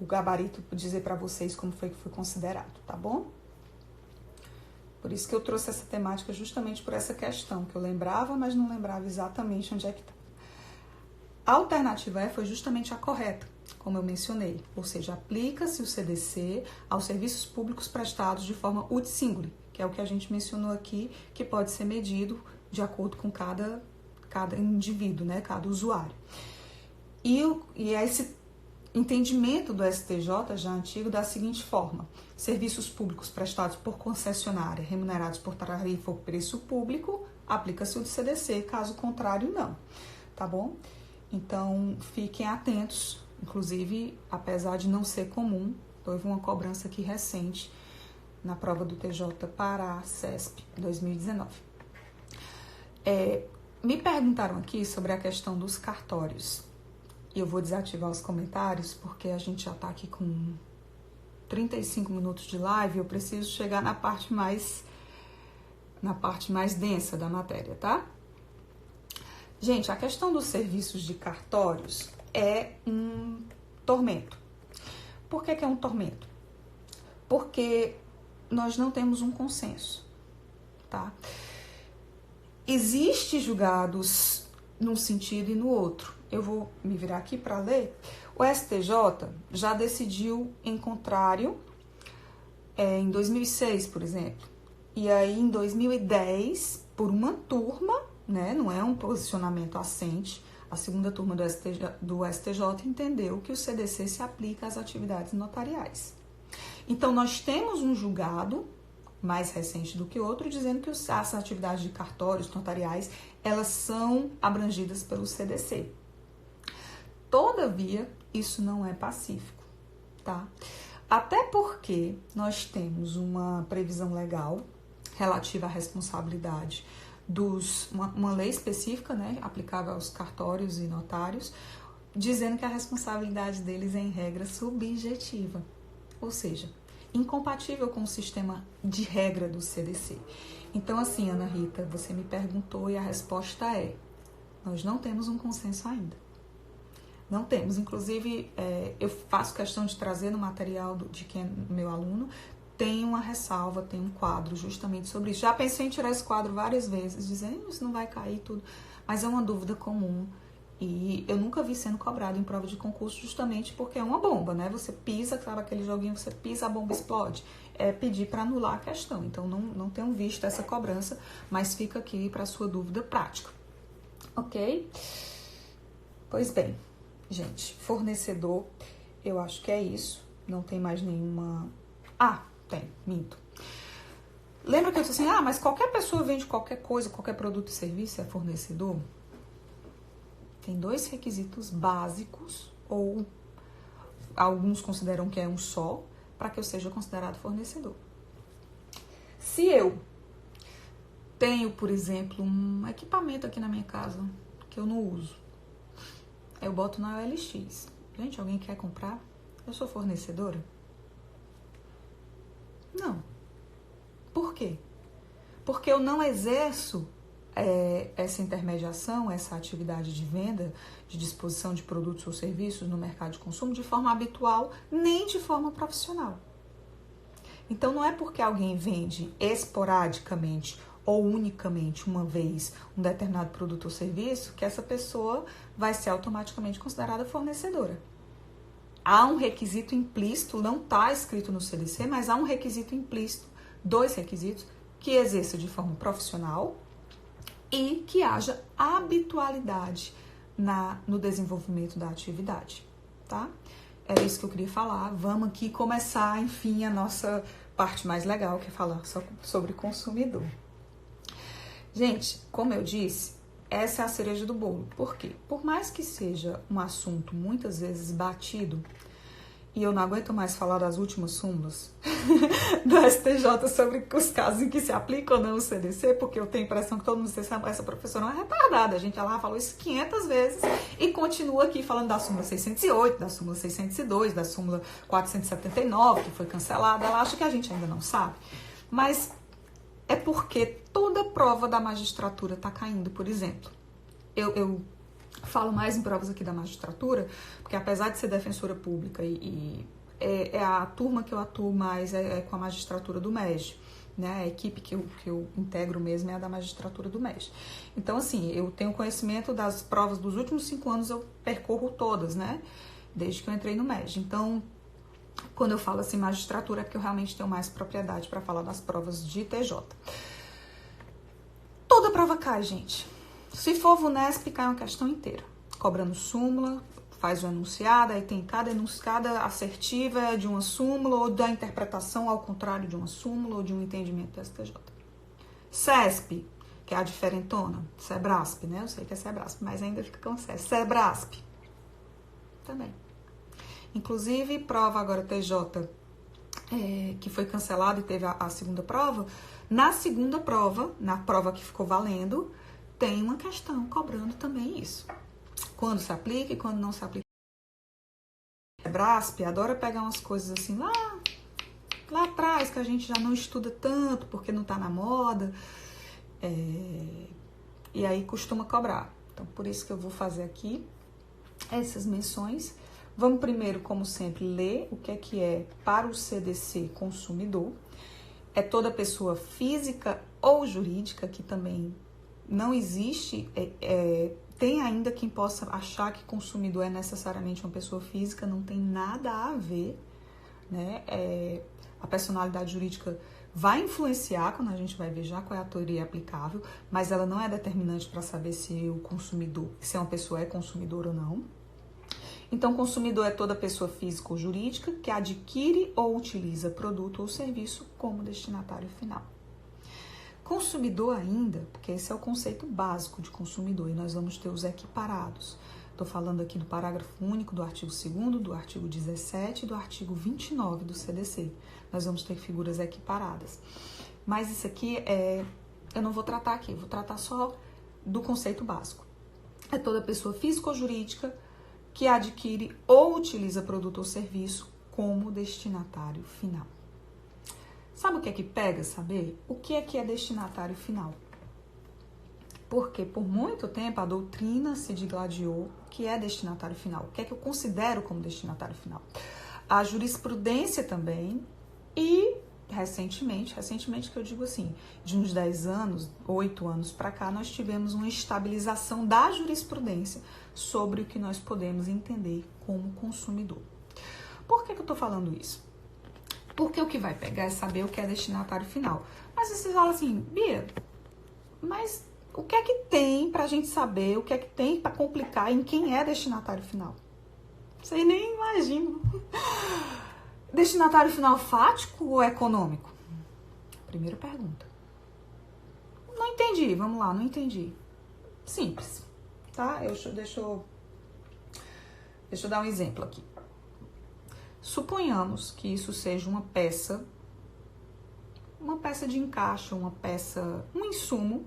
o gabarito para dizer para vocês como foi que foi considerado, tá bom? Por isso que eu trouxe essa temática justamente por essa questão, que eu lembrava, mas não lembrava exatamente onde é que tá. A alternativa E foi justamente a correta, como eu mencionei, ou seja, aplica-se o CDC aos serviços públicos prestados de forma uti-single, que é o que a gente mencionou aqui, que pode ser medido de acordo com cada indivíduo, né, cada usuário. E esse entendimento do STJ, já antigo, da seguinte forma: serviços públicos prestados por concessionária, remunerados por tarifa ou preço público, aplica-se o do CDC, caso contrário, não, tá bom? Então, fiquem atentos, inclusive, apesar de não ser comum, houve uma cobrança aqui recente na prova do TJ Pará, CESP, 2019. Me perguntaram aqui sobre a questão dos cartórios. E eu vou desativar os comentários, porque a gente já tá aqui com 35 minutos de live, eu preciso chegar na parte mais densa da matéria, tá? Gente, a questão dos serviços de cartórios é um tormento. Por que é um tormento? Porque nós não temos um consenso, tá? Existem julgados num sentido e no outro. Eu vou me virar aqui para ler. O STJ já decidiu em contrário em 2006, por exemplo. E aí, em 2010, por uma turma, né, não é um posicionamento assente, a segunda turma do STJ entendeu que o CDC se aplica às atividades notariais. Então, nós temos um julgado mais recente do que outro, dizendo que as atividades de cartórios notariais, elas são abrangidas pelo CDC. Todavia, isso não é pacífico, tá? Até porque nós temos uma previsão legal relativa à responsabilidade uma lei específica, né, aplicável aos cartórios e notários, dizendo que a responsabilidade deles é, em regra, subjetiva. ou seja, incompatível com o sistema de regra do CDC. Então, assim, Ana Rita, você me perguntou e a resposta é: nós não temos um consenso ainda. Não temos. Inclusive, eu faço questão de trazer no material de quem é meu aluno, tem uma ressalva, tem um quadro justamente sobre isso. Já pensei em tirar esse quadro várias vezes, dizendo isso não vai cair tudo, mas é uma dúvida comum. E eu nunca vi sendo cobrado em prova de concurso justamente porque é uma bomba, né? Você pisa, sabe aquele joguinho, você pisa, a bomba explode. É pedir para anular a questão. Então, não tenho visto essa cobrança, mas fica aqui para sua dúvida prática. Ok? Pois bem, gente, fornecedor, eu acho que é isso. Não tem mais nenhuma... tem, minto. Lembra que eu disse assim, mas qualquer pessoa vende qualquer coisa, qualquer produto e serviço é fornecedor? Tem 2 requisitos básicos, ou alguns consideram que é um só, para que eu seja considerado fornecedor. Se eu tenho, por exemplo, um equipamento aqui na minha casa que eu não uso, eu boto na OLX. Gente, alguém quer comprar? Eu sou fornecedora? Não. Por quê? Porque eu não exerço essa intermediação, essa atividade de venda, de disposição de produtos ou serviços no mercado de consumo de forma habitual, nem de forma profissional. Então, não é porque alguém vende esporadicamente ou unicamente uma vez um determinado produto ou serviço que essa pessoa vai ser automaticamente considerada fornecedora. Há um requisito implícito, não está escrito no CDC, mas há um requisito implícito, 2 requisitos, que exerça de forma profissional e que haja habitualidade no desenvolvimento da atividade, tá? Era isso que eu queria falar. Vamos aqui começar, enfim, a nossa parte mais legal, que é falar sobre consumidor. Gente, como eu disse, essa é a cereja do bolo. Por quê? Por mais que seja um assunto muitas vezes batido, e eu não aguento mais falar das últimas súmulas do STJ sobre os casos em que se aplica ou não o CDC, porque eu tenho a impressão que todo mundo diz, essa professora é uma retardada. A gente lá falou isso 500 vezes e continua aqui falando da súmula 608, da súmula 602, da súmula 479, que foi cancelada. Ela acha que a gente ainda não sabe. Mas é porque toda prova da magistratura está caindo, por exemplo. Eu falo mais em provas aqui da magistratura, porque apesar de ser defensora pública e é a turma que eu atuo mais com a magistratura do MEG, né? A equipe que eu integro mesmo é a da magistratura do MEG. Então, assim, eu tenho conhecimento das provas dos últimos 5 anos, eu percorro todas, né? Desde que eu entrei no MEG. Então, quando eu falo assim magistratura, é porque eu realmente tenho mais propriedade para falar das provas de TJ. Toda prova cai, gente. Se for VUNESP, cai uma questão inteira. Cobrando súmula, faz o enunciado, aí tem cada assertiva de uma súmula ou da interpretação ao contrário de uma súmula ou de um entendimento do STJ. CESP, que é a diferentona, SEBRASP, né? Eu sei que é SEBRASP, mas ainda fica com CESP. SEBRASP também. Inclusive, prova agora TJ, que foi cancelada e teve a segunda prova. Na segunda prova, na prova que ficou valendo, tem uma questão cobrando também isso. Quando se aplica e quando não se aplica. A BRASP adora pegar umas coisas assim lá atrás, que a gente já não estuda tanto, porque não tá na moda. E aí costuma cobrar. Então, por isso que eu vou fazer aqui essas menções. Vamos primeiro, como sempre, ler o que é para o CDC consumidor. É toda pessoa física ou jurídica, que também não existe, tem ainda quem possa achar que consumidor é necessariamente uma pessoa física, não tem nada a ver, né? A personalidade jurídica vai influenciar, quando a gente vai ver já qual é a teoria aplicável, mas ela não é determinante para saber se o consumidor, se uma pessoa é consumidor ou não. Então, consumidor é toda pessoa física ou jurídica que adquire ou utiliza produto ou serviço como destinatário final. Consumidor ainda, porque esse é o conceito básico de consumidor, e nós vamos ter os equiparados. Estou falando aqui do parágrafo único do artigo 2º, do artigo 17 e do artigo 29 do CDC. Nós vamos ter figuras equiparadas. Mas isso aqui eu não vou tratar aqui, vou tratar só do conceito básico. É toda pessoa física ou jurídica que adquire ou utiliza produto ou serviço como destinatário final. Sabe o que é que pega saber? O que é destinatário final? Porque por muito tempo a doutrina se digladiou o que é destinatário final. O que é que eu considero como destinatário final? A jurisprudência também e recentemente que eu digo assim, de uns 10 anos, 8 anos para cá, nós tivemos uma estabilização da jurisprudência sobre o que nós podemos entender como consumidor. Por que eu estou falando isso? Porque o que vai pegar é saber o que é destinatário final. Mas você fala assim, Bia, mas o que é que tem pra gente saber, o que é que tem pra complicar em quem é destinatário final? Vocês nem imaginam. Destinatário final fático ou econômico? Primeira pergunta. Não entendi, vamos lá, não entendi. Simples, tá? Deixa eu dar um exemplo aqui. Suponhamos que isso seja uma peça de encaixe, um insumo,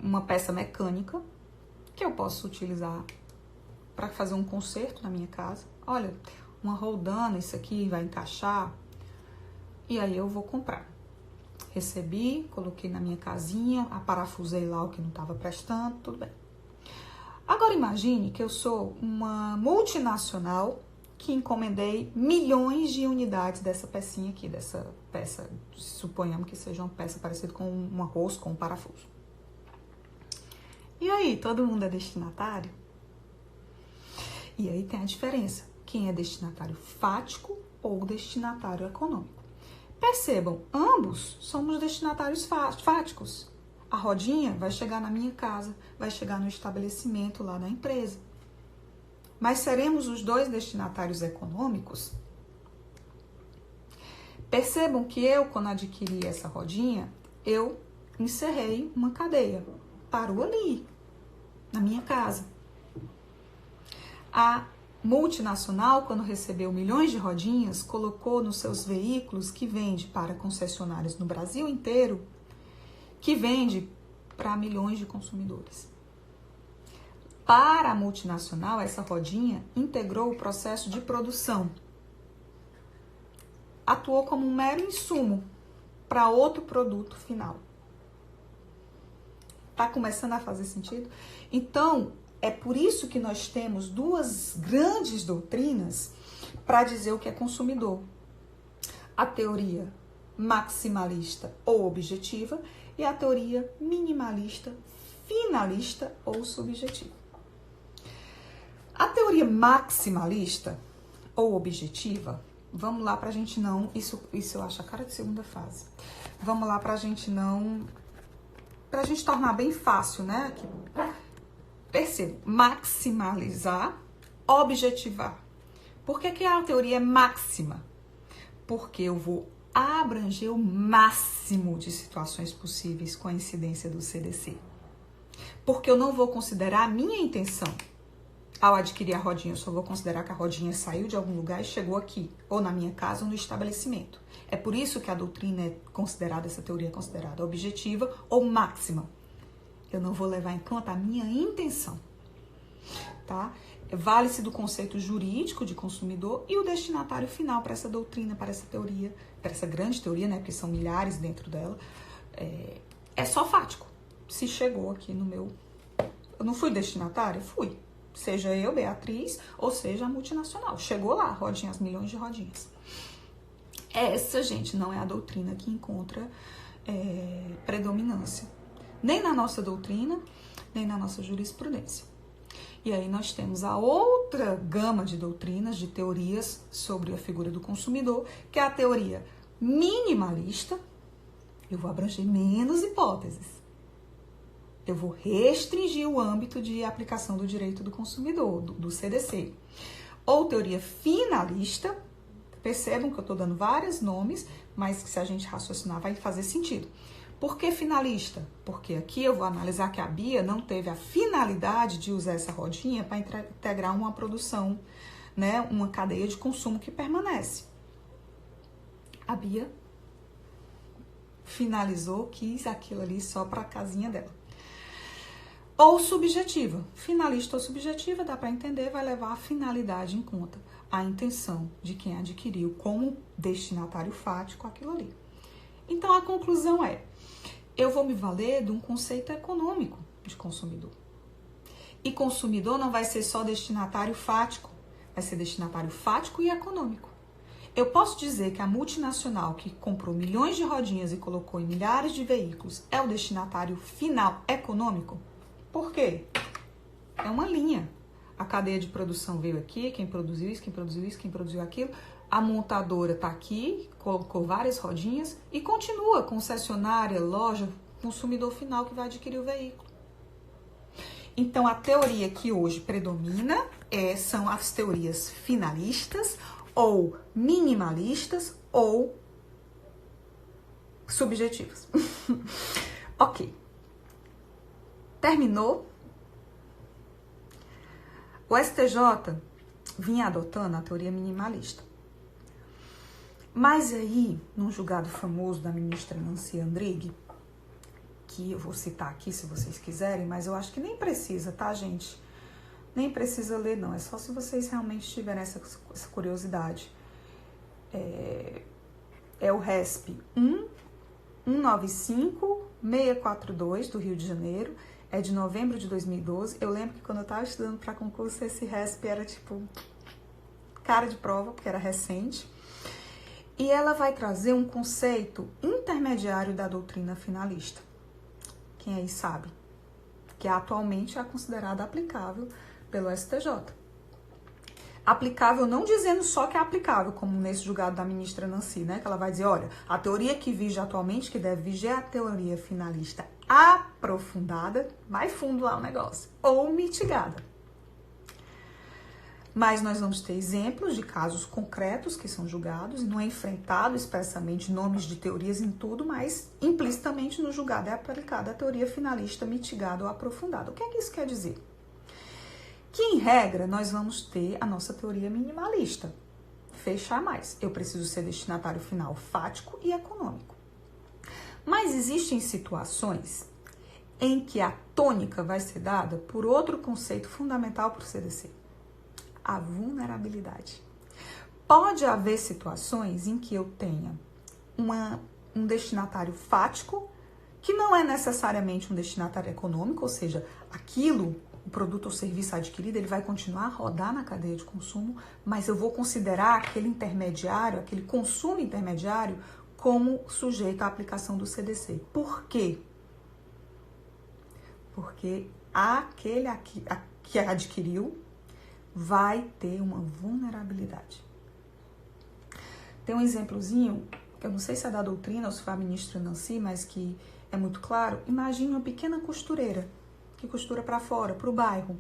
uma peça mecânica que eu posso utilizar para fazer um conserto na minha casa. Olha, uma roldana, isso aqui vai encaixar, e aí eu vou comprar. Recebi, coloquei na minha casinha, aparafusei lá o que não estava prestando, tudo bem. Agora imagine que eu sou uma multinacional que encomendei milhões de unidades dessa pecinha aqui, dessa peça, suponhamos que seja uma peça parecida com um arroz, com um parafuso. E aí, todo mundo é destinatário? E aí tem a diferença, quem é destinatário fático ou destinatário econômico. Percebam, ambos somos destinatários fáticos. A rodinha vai chegar na minha casa, vai chegar no estabelecimento lá da empresa. Mas seremos os dois destinatários econômicos? Percebam que eu, quando adquiri essa rodinha, eu encerrei uma cadeia. Parou ali, na minha casa. A multinacional, quando recebeu milhões de rodinhas, colocou nos seus veículos que vende para concessionários no Brasil inteiro, que vende para milhões de consumidores. Para a multinacional, essa rodinha integrou o processo de produção. Atuou como um mero insumo para outro produto final. Tá começando a fazer sentido? Então, é por isso que nós temos duas grandes doutrinas para dizer o que é consumidor. A teoria maximalista ou objetiva e a teoria minimalista, finalista ou subjetiva. A teoria maximalista ou objetiva, vamos lá pra gente não, isso eu acho a cara de segunda fase. Vamos lá pra gente tornar bem fácil, né? Aqui. Perceba, maximalizar, objetivar. Por que a teoria é máxima? Porque eu vou abranger o máximo de situações possíveis com a incidência do CDC. Porque eu não vou considerar a minha intenção. Ao adquirir a rodinha, eu só vou considerar que a rodinha saiu de algum lugar e chegou aqui, ou na minha casa ou no estabelecimento. É por isso que a doutrina é considerada, essa teoria é considerada objetiva ou máxima. Eu não vou levar em conta a minha intenção, tá? Vale-se do conceito jurídico de consumidor e o destinatário final para essa doutrina, para essa teoria, para essa grande teoria, né? Porque são milhares dentro dela, é só fático. Se chegou aqui no meu... Eu não fui destinatária? Fui. Seja eu, Beatriz, ou seja a multinacional. Chegou lá, rodinhas, milhões de rodinhas. Essa, gente, não é a doutrina que encontra predominância. Nem na nossa doutrina, nem na nossa jurisprudência. E aí nós temos a outra gama de doutrinas, de teorias sobre a figura do consumidor, que é a teoria minimalista. Eu vou abranger menos hipóteses. Eu vou restringir o âmbito de aplicação do direito do consumidor, do CDC. Ou teoria finalista, percebam que eu estou dando vários nomes, mas que se a gente raciocinar vai fazer sentido. Por que finalista? Porque aqui eu vou analisar que a Bia não teve a finalidade de usar essa rodinha para integrar uma produção, né, uma cadeia de consumo que permanece. A Bia finalizou, quis aquilo ali só para a casinha dela. Ou subjetiva. Finalista ou subjetiva, dá para entender, vai levar a finalidade em conta. a intenção de quem adquiriu como destinatário fático aquilo ali. Então, a conclusão é, eu vou me valer de um conceito econômico de consumidor. E consumidor não vai ser só destinatário fático, vai ser destinatário fático e econômico. Eu posso dizer que a multinacional que comprou milhões de rodinhas e colocou em milhares de veículos é o destinatário final econômico? Por quê? É uma linha. A cadeia de produção veio aqui, quem produziu isso, quem produziu isso, quem produziu aquilo. A montadora está aqui, colocou várias rodinhas e continua concessionária, loja, consumidor final que vai adquirir o veículo. Então, a teoria que hoje predomina são as teorias finalistas ou minimalistas ou subjetivas. Ok. Terminou. O STJ vinha adotando a teoria minimalista. Mas aí, num julgado famoso da ministra Nancy Andrighi, que eu vou citar aqui se vocês quiserem, mas eu acho que nem precisa, tá, gente? Nem precisa ler, não. É só se vocês realmente tiverem essa curiosidade. É o RESP 195642 do Rio de Janeiro. É de novembro de 2012. Eu lembro que quando eu estava estudando para concurso, esse RESP era tipo cara de prova, porque era recente. E ela vai trazer um conceito intermediário da doutrina finalista. Quem aí sabe? Que atualmente é considerada aplicável pelo STJ. Aplicável não dizendo só que é aplicável, como nesse julgado da ministra Nancy, né? Que ela vai dizer, olha, a teoria que vige atualmente, que deve vigiar a teoria finalista aprofundada, mais fundo lá o negócio, ou mitigada. Mas nós vamos ter exemplos de casos concretos que são julgados, e não é enfrentado expressamente nomes de teorias em tudo, mas implicitamente no julgado é aplicada a teoria finalista mitigada ou aprofundada. O que é que isso quer dizer? Que, em regra, nós vamos ter a nossa teoria minimalista. Fechar mais. Eu preciso ser destinatário final fático e econômico. Mas existem situações em que a tônica vai ser dada por outro conceito fundamental para o CDC. A vulnerabilidade. Pode haver situações em que eu tenha um destinatário fático, que não é necessariamente um destinatário econômico, ou seja, aquilo, o produto ou serviço adquirido, ele vai continuar a rodar na cadeia de consumo, mas eu vou considerar aquele intermediário, aquele consumo intermediário, como sujeito à aplicação do CDC. Por quê? Porque aquele que adquiriu vai ter uma vulnerabilidade. Tem um exemplozinho, que eu não sei se é da doutrina ou se foi a ministra Nancy, mas que é muito claro. Imagine uma pequena costureira que costura para fora, para o bairro.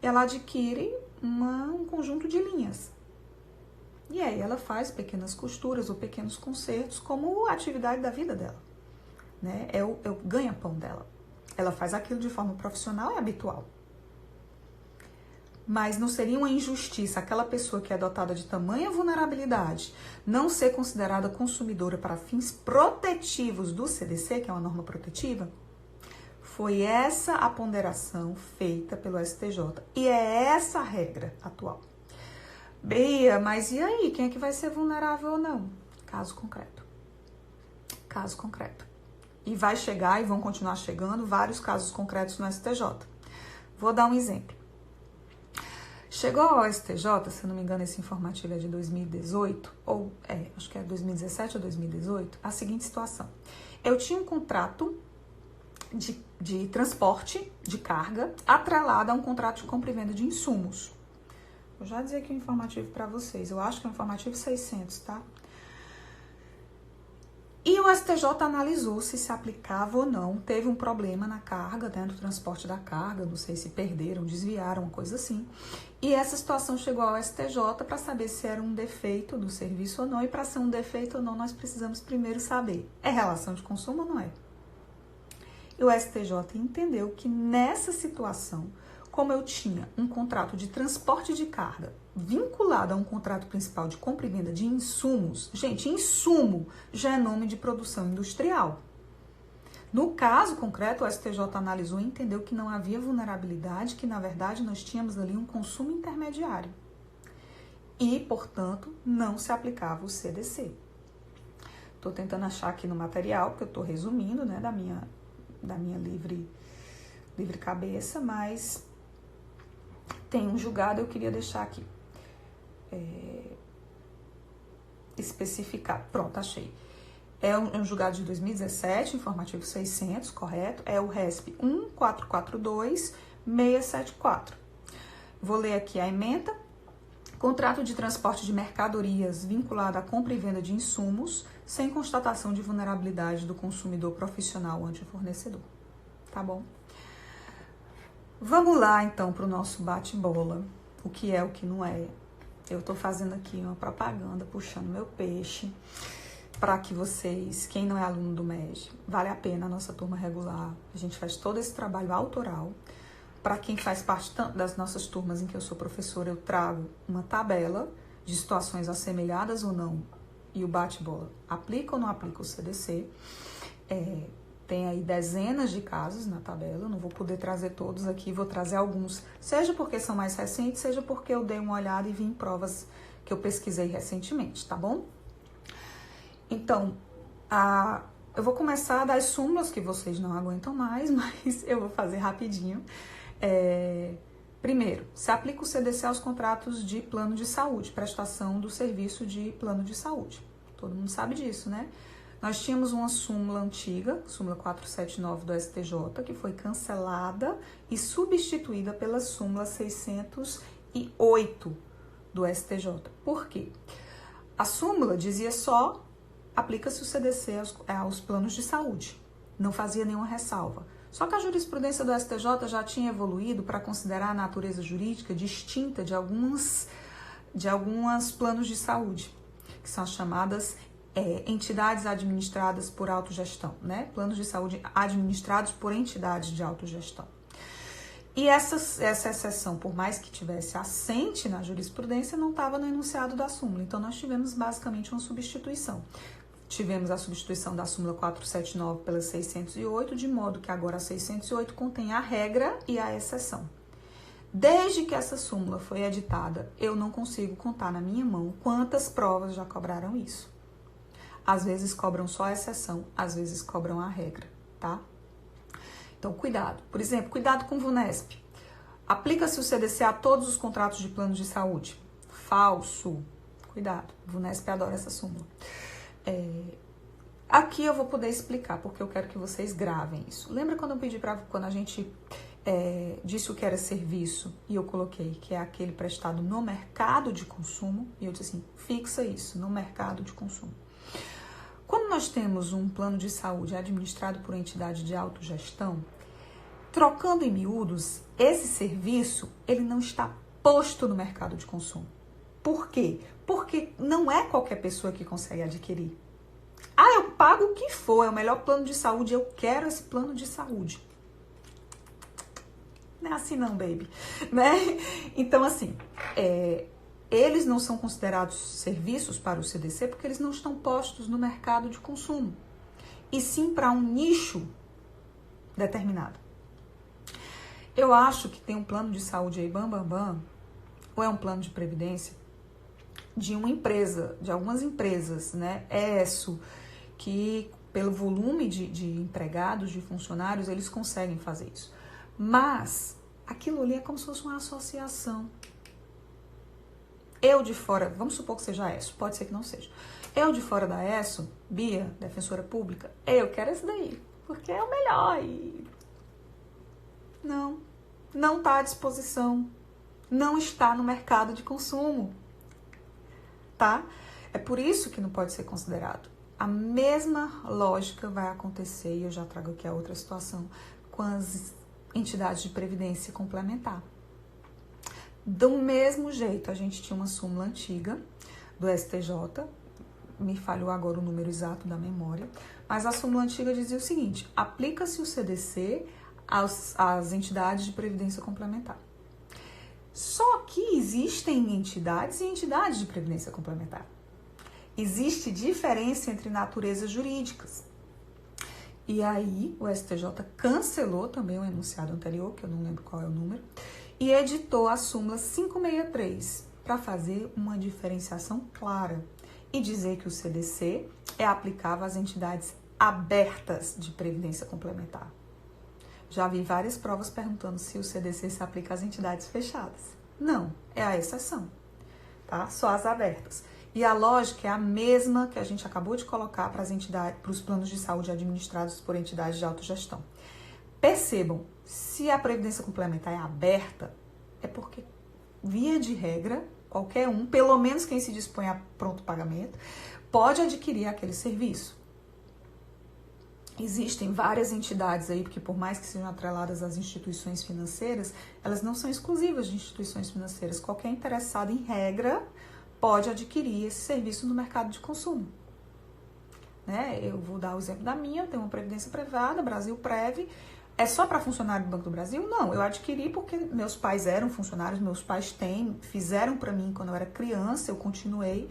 Ela adquire um conjunto de linhas. E aí ela faz pequenas costuras ou pequenos consertos como atividade da vida dela. Né? É o ganha-pão dela. Ela faz aquilo de forma profissional e habitual. Mas não seria uma injustiça aquela pessoa que é dotada de tamanha vulnerabilidade não ser considerada consumidora para fins protetivos do CDC, que é uma norma protetiva? Foi essa a ponderação feita pelo STJ. E é essa a regra atual. Bia, mas e aí? Quem é que vai ser vulnerável ou não? Caso concreto. Caso concreto. E vai chegar e vão continuar chegando vários casos concretos no STJ. Vou dar um exemplo. Chegou ao STJ, se eu não me engano, esse informativo é de 2018, acho que é 2017 ou 2018, a seguinte situação. Eu tinha um contrato de transporte de carga atrelado a um contrato de compra e venda de insumos. Vou já dizer aqui o informativo para vocês. Eu acho que é o informativo 600, tá? E o STJ analisou se aplicava ou não. Teve um problema na carga, né, do transporte da carga, não sei se perderam, desviaram, uma coisa assim. E essa situação chegou ao STJ para saber se era um defeito do serviço ou não. E para ser um defeito ou não, nós precisamos primeiro saber, é relação de consumo ou não é? E o STJ entendeu que nessa situação, como eu tinha um contrato de transporte de carga vinculado a um contrato principal de compra e venda de insumos, gente, insumo já é nome de produção industrial. No caso concreto, o STJ analisou e entendeu que não havia vulnerabilidade, que na verdade nós tínhamos ali um consumo intermediário. e, portanto, não se aplicava o CDC. Estou tentando achar aqui no material, porque eu estou resumindo, né, da minha livre cabeça, mas tem um julgado, eu queria deixar aqui especificar. Pronto, achei. É um julgado de 2017, informativo 600, correto? É o RESP 1442674. Vou ler aqui a ementa. Contrato de transporte de mercadorias vinculado à compra e venda de insumos sem constatação de vulnerabilidade do consumidor profissional ante o fornecedor. Tá bom? Vamos lá, então, para o nosso bate-bola. O que é, o que não é. Eu tô fazendo aqui uma propaganda, puxando meu peixe, para que vocês, quem não é aluno do MEG, vale a pena a nossa turma regular. A gente faz todo esse trabalho autoral. Para quem faz parte das nossas turmas em que eu sou professora, eu trago uma tabela de situações assemelhadas ou não, e o bate-bola aplica ou não aplica o CDC. Tem aí dezenas de casos na tabela, eu não vou poder trazer todos aqui, vou trazer alguns, seja porque são mais recentes, seja porque eu dei uma olhada e vi em provas que eu pesquisei recentemente, tá bom? Então, eu vou começar das súmulas que vocês não aguentam mais, mas eu vou fazer rapidinho. Primeiro, se aplica o CDC aos contratos de plano de saúde, prestação do serviço de plano de saúde. Todo mundo sabe disso, né? Nós tínhamos uma súmula antiga, súmula 479 do STJ, que foi cancelada e substituída pela súmula 608 do STJ. Por quê? A súmula dizia só, aplica-se o CDC aos planos de saúde. Não fazia nenhuma ressalva. Só que a jurisprudência do STJ já tinha evoluído para considerar a natureza jurídica distinta de alguns planos de saúde, que são as chamadas entidades administradas por autogestão, né? Planos de saúde administrados por entidades de autogestão. E essa exceção, por mais que tivesse assente na jurisprudência, não estava no enunciado da súmula. Então, nós tivemos basicamente uma substituição. Tivemos a substituição da súmula 479 pela 608, de modo que agora a 608 contém a regra e a exceção. Desde que essa súmula foi editada, eu não consigo contar na minha mão quantas provas já cobraram isso. Às vezes cobram só a exceção, às vezes cobram a regra, tá? Então, cuidado. Por exemplo, cuidado com o VUNESP. Aplica-se o CDC a todos os contratos de planos de saúde? Falso. Cuidado. O VUNESP adora essa súmula. Aqui eu vou poder explicar, porque eu quero que vocês gravem isso. Lembra quando eu pedi quando a gente disse o que era serviço e eu coloquei que é aquele prestado no mercado de consumo? E eu disse assim, fixa isso, no mercado de consumo. Quando nós temos um plano de saúde administrado por entidade de autogestão, trocando em miúdos, esse serviço, ele não está posto no mercado de consumo. Por quê? Porque não é qualquer pessoa que consegue adquirir. Eu pago o que for, é o melhor plano de saúde, eu quero esse plano de saúde. Não é assim não, baby. Né? Então, assim, eles não são considerados serviços para o CDC porque eles não estão postos no mercado de consumo, e sim para um nicho determinado. Eu acho que tem um plano de saúde aí, ou é um plano de previdência de uma empresa, de algumas empresas, né? Que pelo volume de empregados, de funcionários, eles conseguem fazer isso. Mas aquilo ali é como se fosse uma associação. Eu de fora, vamos supor que seja a ESSO, pode ser que não seja. Eu de fora da ESSO, Bia, defensora pública, eu quero esse daí, porque é o melhor. E não está à disposição, não está no mercado de consumo, tá? É por isso que não pode ser considerado. A mesma lógica vai acontecer, e eu já trago aqui a outra situação, com as entidades de previdência complementar. Do mesmo jeito, a gente tinha uma súmula antiga do STJ, me falhou agora o número exato da memória, mas a súmula antiga dizia o seguinte, aplica-se o CDC às entidades de previdência complementar. Só que existem entidades e entidades de previdência complementar. Existe diferença entre naturezas jurídicas. E aí, o STJ cancelou também o enunciado anterior, que eu não lembro qual é o número, e editou a súmula 563, para fazer uma diferenciação clara e dizer que o CDC é aplicável às entidades abertas de previdência complementar. Já vi várias provas perguntando se o CDC se aplica às entidades fechadas. Não, é a exceção, tá? Só as abertas. E a lógica é a mesma que a gente acabou de colocar para as entidades, para os planos de saúde administrados por entidades de autogestão. Percebam, se a previdência complementar é aberta, é porque, via de regra, qualquer um, pelo menos quem se dispõe a pronto pagamento, pode adquirir aquele serviço. Existem várias entidades aí, porque por mais que sejam atreladas às instituições financeiras, elas não são exclusivas de instituições financeiras. Qualquer interessado, em regra, pode adquirir esse serviço no mercado de consumo. Né? Eu vou dar o exemplo da minha, eu tenho uma previdência privada, Brasil Prev. É só para funcionário do Banco do Brasil? Não, eu adquiri porque meus pais eram funcionários, meus pais fizeram para mim quando eu era criança, eu continuei,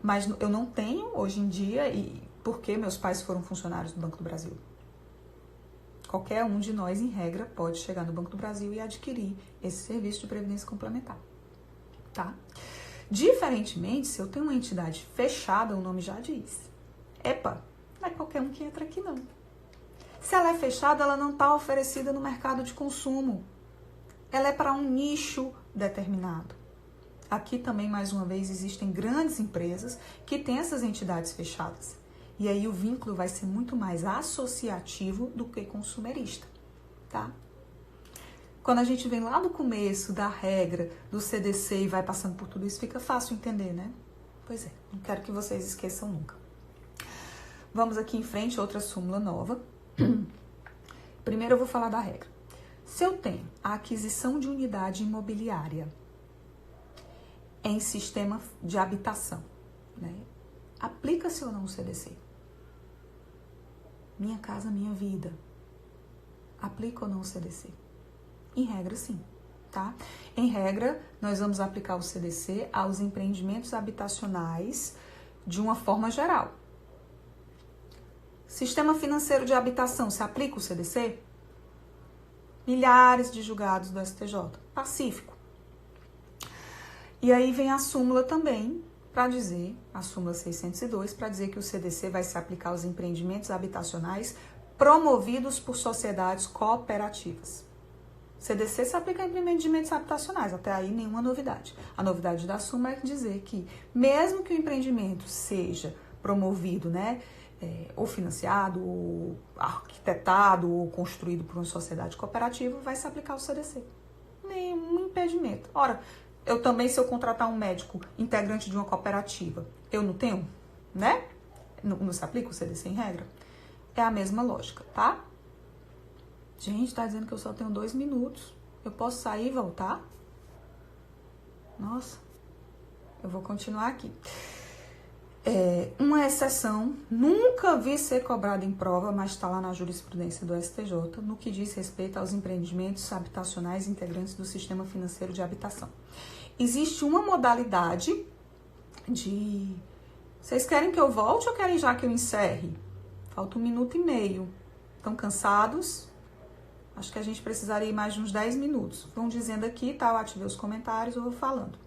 mas eu não tenho hoje em dia, e porque meus pais foram funcionários do Banco do Brasil. Qualquer um de nós, em regra, pode chegar no Banco do Brasil e adquirir esse serviço de previdência complementar, tá? Diferentemente, se eu tenho uma entidade fechada, o nome já diz. Epa, não é qualquer um que entra aqui, não. Se ela é fechada, ela não está oferecida no mercado de consumo. Ela é para um nicho determinado. Aqui também, mais uma vez, existem grandes empresas que têm essas entidades fechadas. E aí o vínculo vai ser muito mais associativo do que consumerista, tá? Quando a gente vem lá do começo da regra do CDC e vai passando por tudo isso, fica fácil entender, né? Pois é, não quero que vocês esqueçam nunca. Vamos aqui em frente, outra súmula nova. Primeiro eu vou falar da regra. Se eu tenho a aquisição de unidade imobiliária em sistema de habitação, né? Aplica-se ou não o CDC? Minha Casa Minha Vida. Aplica ou não o CDC? Em regra, sim, tá? Em regra, nós vamos aplicar o CDC aos empreendimentos habitacionais de uma forma geral. Sistema financeiro de habitação, se aplica o CDC? Milhares de julgados do STJ. Pacífico. E aí vem a súmula também, para dizer, a súmula 602, para dizer que o CDC vai se aplicar aos empreendimentos habitacionais promovidos por sociedades cooperativas. CDC se aplica a empreendimentos habitacionais, até aí nenhuma novidade. A novidade da súmula é dizer que, mesmo que o empreendimento seja promovido, né, ou financiado, ou arquitetado, ou construído por uma sociedade cooperativa, vai se aplicar o CDC. Nenhum impedimento. Ora, eu também, se eu contratar um médico integrante de uma cooperativa, eu não tenho, né? Não se aplica o CDC em regra? É a mesma lógica, tá? Gente, tá dizendo que eu só tenho 2 minutos. Eu posso sair e voltar? Nossa, eu vou continuar aqui. Uma exceção, nunca vi ser cobrada em prova, mas está lá na jurisprudência do STJ, no que diz respeito aos empreendimentos habitacionais integrantes do sistema financeiro de habitação. Existe uma modalidade de... Vocês querem que eu volte ou querem já que eu encerre? Falta 1 minuto e meio. Estão cansados? Acho que a gente precisaria mais de uns 10 minutos. Vão dizendo aqui, tá? Eu ativei os comentários, eu vou falando.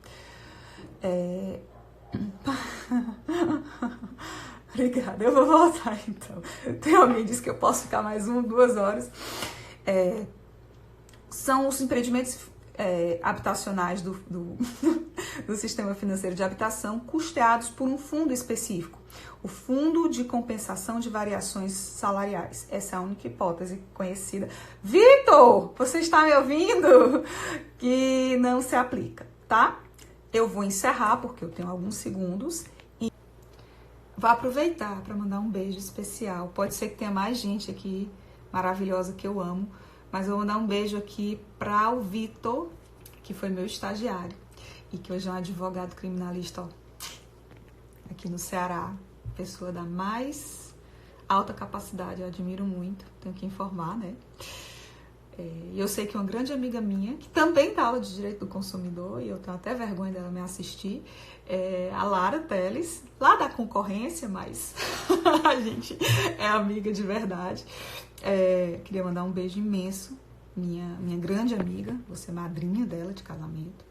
Obrigada, eu vou voltar então. Tem alguém que disse que eu posso ficar mais 1, 2 horas. São os empreendimentos habitacionais do sistema financeiro de habitação custeados por um fundo específico, o Fundo de Compensação de Variações Salariais. Essa é a única hipótese conhecida. Vitor, você está me ouvindo? Que não se aplica, tá? Eu vou encerrar porque eu tenho alguns segundos e vou aproveitar para mandar um beijo especial. Pode ser que tenha mais gente aqui maravilhosa que eu amo, mas eu vou mandar um beijo aqui para o Vitor, que foi meu estagiário e que hoje é um advogado criminalista, ó, aqui no Ceará, pessoa da mais alta capacidade, eu admiro muito, tenho que informar, né? E eu sei que uma grande amiga minha, que também dá aula de Direito do Consumidor, e eu tenho até vergonha dela me assistir, a Lara Teles, lá da concorrência, mas a gente é amiga de verdade. Queria mandar um beijo imenso, minha grande amiga, você é madrinha dela de casamento.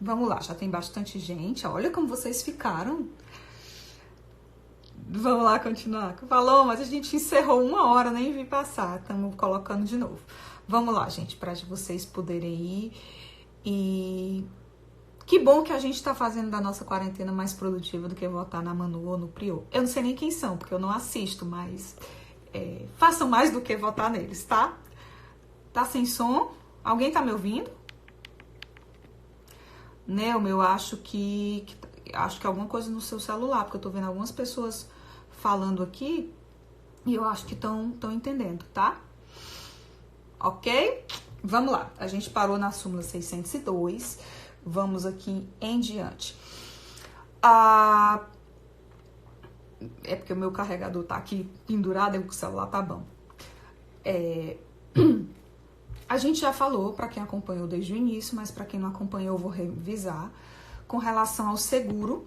Vamos lá, já tem bastante gente. Olha como vocês ficaram. Vamos lá continuar. Falou, mas a gente encerrou 1 hora, nem vi passar. Estamos colocando de novo. Vamos lá, gente, para vocês poderem ir. E que bom que a gente está fazendo da nossa quarentena mais produtiva do que votar na Manu ou no Prior. Eu não sei nem quem são, porque eu não assisto, mas façam mais do que votar neles, tá? Tá sem som? Alguém tá me ouvindo? Nelma, eu acho que alguma coisa no seu celular, porque eu tô vendo algumas pessoas falando aqui e eu acho que estão entendendo, tá? Ok? Vamos lá. A gente parou na súmula 602. Vamos aqui em diante. É porque o meu carregador tá aqui pendurado e o celular tá bom. A gente já falou, para quem acompanhou desde o início, mas para quem não acompanhou eu vou revisar. Com relação ao seguro,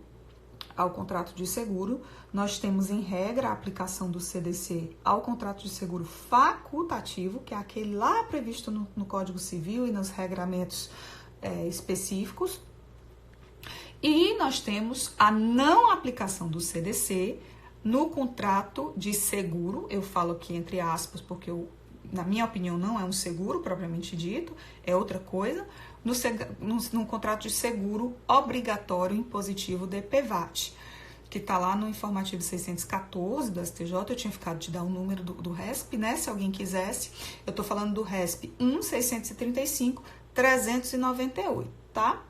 ao contrato de seguro, nós temos em regra a aplicação do CDC ao contrato de seguro facultativo, que é aquele lá previsto no Código Civil e nos regramentos específicos. E nós temos a não aplicação do CDC no contrato de seguro, eu falo aqui entre aspas, porque na minha opinião, não é um seguro propriamente dito, é outra coisa, no contrato de seguro obrigatório impositivo DPVAT, que está lá no informativo 614 do STJ, eu tinha ficado de dar o número do RESP, né, se alguém quisesse, eu estou falando do RESP 1.635.398, tá?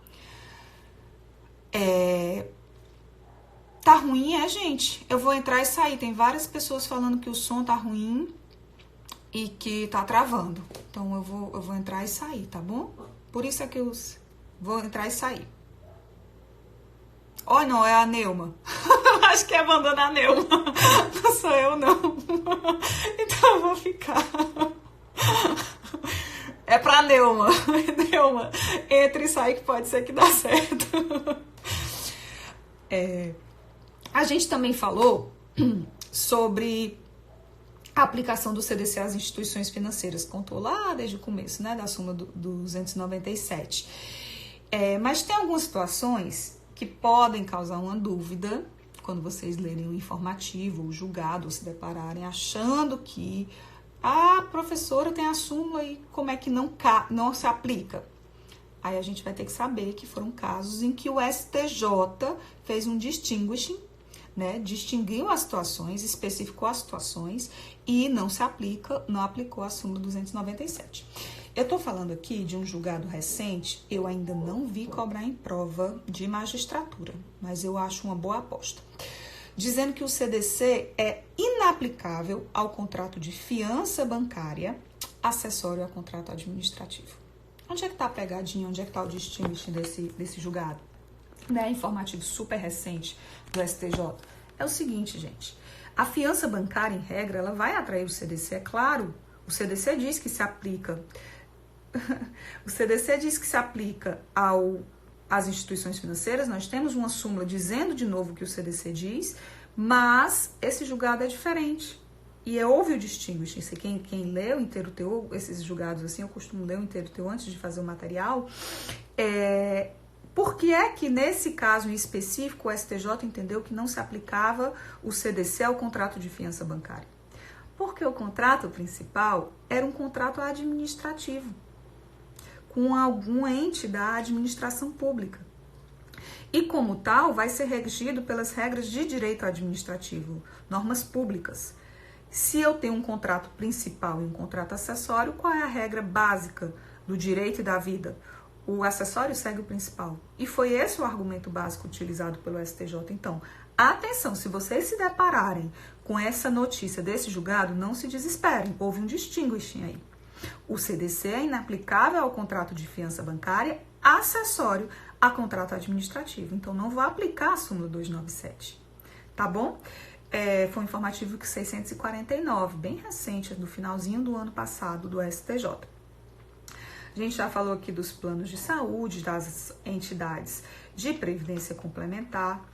Tá ruim, gente? Eu vou entrar e sair, tem várias pessoas falando que o som tá ruim, e que tá travando. Então, eu vou entrar e sair, tá bom? Por isso é que eu vou entrar e sair. Oh, não, é a Neuma. Acho que é abandonar a Neuma. Não sou eu, não. Então, eu vou ficar. É pra Neuma. Neuma, entre e sai que pode ser que dá certo. A gente também falou sobre a aplicação do CDC às instituições financeiras, contou lá desde o começo, né, da súmula do 297. Mas tem algumas situações que podem causar uma dúvida quando vocês lerem o informativo, o julgado, ou se depararem achando que a professora tem a súmula e como é que não se aplica. Aí a gente vai ter que saber que foram casos em que o STJ fez um distinguishing, né, distinguiu as situações, especificou as situações e não aplicou a súmula 297. Eu tô falando aqui de um julgado recente, eu ainda não vi cobrar em prova de magistratura, mas eu acho uma boa aposta. Dizendo que o CDC é inaplicável ao contrato de fiança bancária, acessório ao contrato administrativo. Onde é que tá a pegadinha? Onde é que tá o distinguishing desse julgado? Né, informativo super recente do STJ, é o seguinte, gente, a fiança bancária, em regra, ela vai atrair o CDC, é claro, o CDC diz que se aplica, às instituições financeiras, nós temos uma súmula dizendo de novo o que o CDC diz, mas esse julgado é diferente, e houve o distinguishing, quem lê o inteiro teor, esses julgados assim, eu costumo ler o inteiro teor antes de fazer o material, por que é que, nesse caso em específico, o STJ entendeu que não se aplicava o CDC ao contrato de fiança bancária? Porque o contrato principal era um contrato administrativo, com algum ente da administração pública. E, como tal, vai ser regido pelas regras de direito administrativo, normas públicas. Se eu tenho um contrato principal e um contrato acessório, qual é a regra básica do direito e da vida? O acessório segue o principal. E foi esse o argumento básico utilizado pelo STJ. Então, atenção, se vocês se depararem com essa notícia desse julgado, não se desesperem. Houve um distinguishing aí. O CDC é inaplicável ao contrato de fiança bancária, acessório a contrato administrativo. Então, não vou aplicar a súmula 297. Tá bom? Foi um informativo 649, bem recente, no finalzinho do ano passado, do STJ. A gente já falou aqui dos planos de saúde, das entidades de previdência complementar.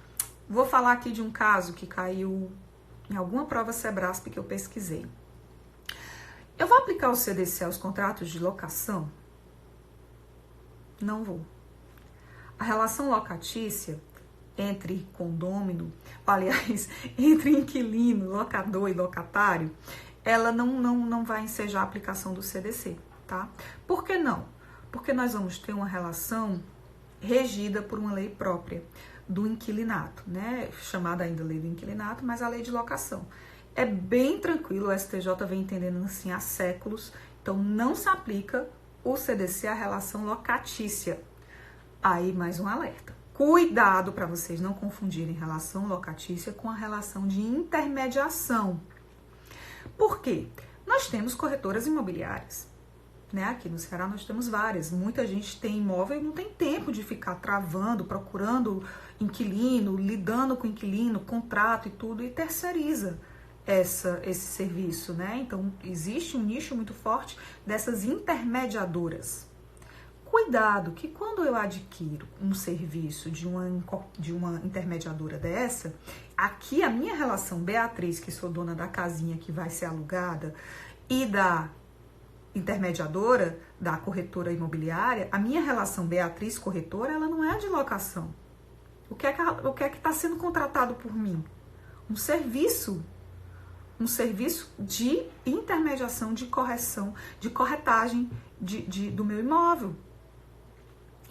Vou falar aqui de um caso que caiu em alguma prova Sebrasp que eu pesquisei. Eu vou aplicar o CDC aos contratos de locação? Não vou. A relação locatícia entre condômino, aliás, entre inquilino, locador e locatário, ela não vai ensejar a aplicação do CDC, tá? Por que não? Porque nós vamos ter uma relação regida por uma lei própria do inquilinato, né? Chamada ainda lei do inquilinato, mas a lei de locação. É bem tranquilo, o STJ vem entendendo assim há séculos, então não se aplica o CDC à relação locatícia. Aí mais um alerta. Cuidado para vocês não confundirem relação locatícia com a relação de intermediação. Por quê? Nós temos corretoras imobiliárias, né? Aqui no Ceará nós temos várias. Muita gente tem imóvel e não tem tempo de ficar travando, procurando inquilino, lidando com inquilino, contrato e tudo, e terceiriza esse serviço, né? Então, existe um nicho muito forte dessas intermediadoras. Cuidado que quando eu adquiro um serviço de uma intermediadora dessa, aqui a minha relação Beatriz, que sou dona da casinha que vai ser alugada, e da intermediadora, da corretora imobiliária, a minha relação Beatriz corretora, ela não é de locação. O que é que está sendo contratado por mim? Um serviço de intermediação, de correção, de corretagem do meu imóvel.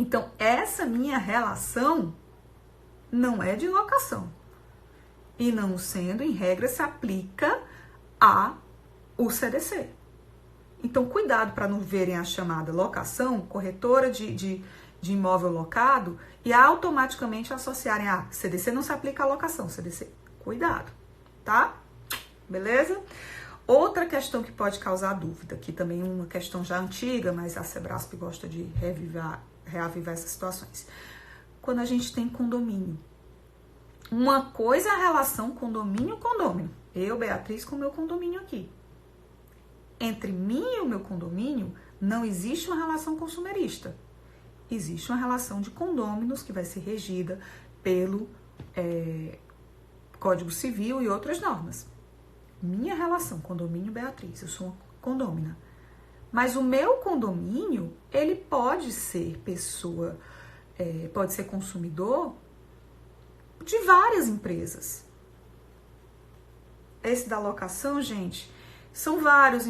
Então, essa minha relação não é de locação. E não sendo, em regra, se aplica ao CDC. Então, cuidado para não verem a chamada locação, corretora de imóvel locado, e automaticamente associarem a CDC não se aplica à locação, CDC. Cuidado, tá? Beleza? Outra questão que pode causar dúvida, que também é uma questão já antiga, mas a Sebrasp gosta de reavivar essas situações. Quando a gente tem condomínio. Uma coisa é a relação condomínio-condômino. Eu, Beatriz, com o meu condomínio aqui. Entre mim e o meu condomínio, não existe uma relação consumerista. Existe uma relação de condôminos que vai ser regida pelo Código Civil e outras normas. Minha relação, condomínio Beatriz, eu sou uma condômina. Mas o meu condomínio, ele pode ser pessoa, pode ser consumidor de várias empresas. Esse da locação, gente, são vários,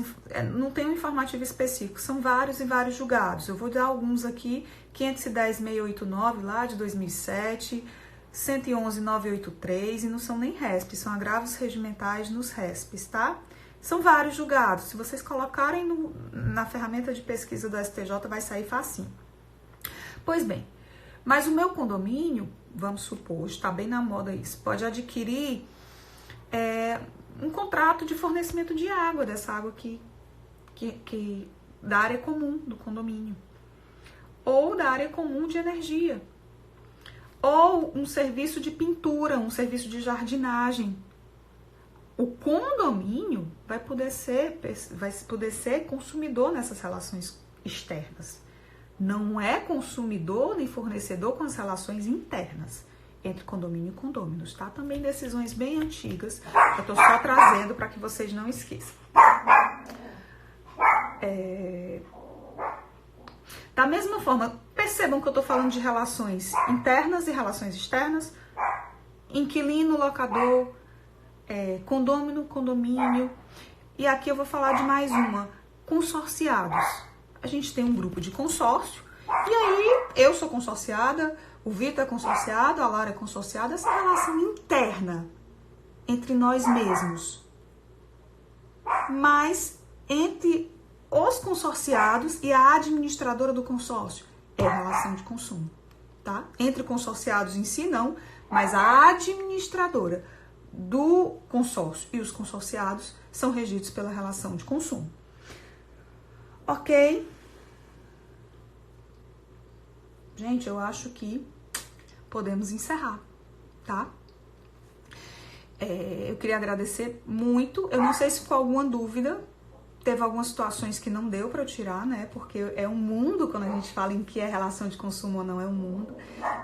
não tem um informativo específico, são vários e vários julgados. Eu vou dar alguns aqui, 510.689 lá de 2007, 111.983, e não são nem RESP, são agravos regimentais nos RESPs, tá? São vários julgados. Se vocês colocarem na ferramenta de pesquisa do STJ, vai sair facinho. Pois bem, mas o meu condomínio, vamos supor, está bem na moda isso, pode adquirir um contrato de fornecimento de água, dessa água que da área comum do condomínio, ou da área comum de energia, ou um serviço de pintura, um serviço de jardinagem. O condomínio vai poder ser consumidor nessas relações externas. Não é consumidor nem fornecedor com as relações internas entre condomínio e condôminos, tá? Também decisões bem antigas, eu tô só trazendo para que vocês não esqueçam. Da mesma forma, percebam que eu tô falando de relações internas e relações externas, inquilino, locador, condomínio, e aqui eu vou falar de mais uma, consorciados. A gente tem um grupo de consórcio, e aí eu sou consorciada, o Vitor é consorciado, a Lara é consorciada, essa relação interna entre nós mesmos. Mas entre os consorciados e a administradora do consórcio é a relação de consumo, tá? Entre consorciados em si não, mas a administradora do consórcio e os consorciados são regidos pela relação de consumo. Ok? Gente, eu acho que podemos encerrar, tá? Eu queria agradecer muito. Eu não sei se ficou alguma dúvida. Teve algumas situações que não deu para eu tirar, né? Porque é um mundo, quando a gente fala em que é relação de consumo ou não, é um mundo.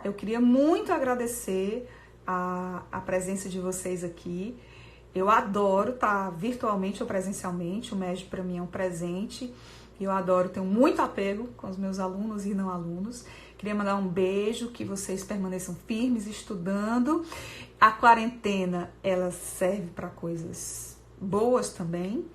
Eu queria muito agradecer a presença de vocês aqui. Eu adoro estar virtualmente ou presencialmente. O MEG para mim é um presente. Eu adoro, tenho muito apego com os meus alunos e não alunos, que Queria mandar um beijo, que vocês permaneçam firmes, estudando. A quarentena, ela serve para coisas boas também.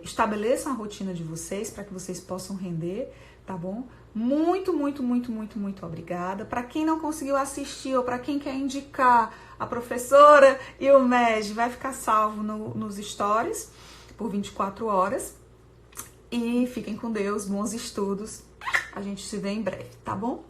Estabeleçam a rotina de vocês para que vocês possam render, tá bom? Muito, muito, muito, muito, muito obrigada. Para quem não conseguiu assistir ou para quem quer indicar a professora e o MEG, vai ficar salvo nos stories por 24 horas. E fiquem com Deus, bons estudos. A gente se vê em breve, tá bom?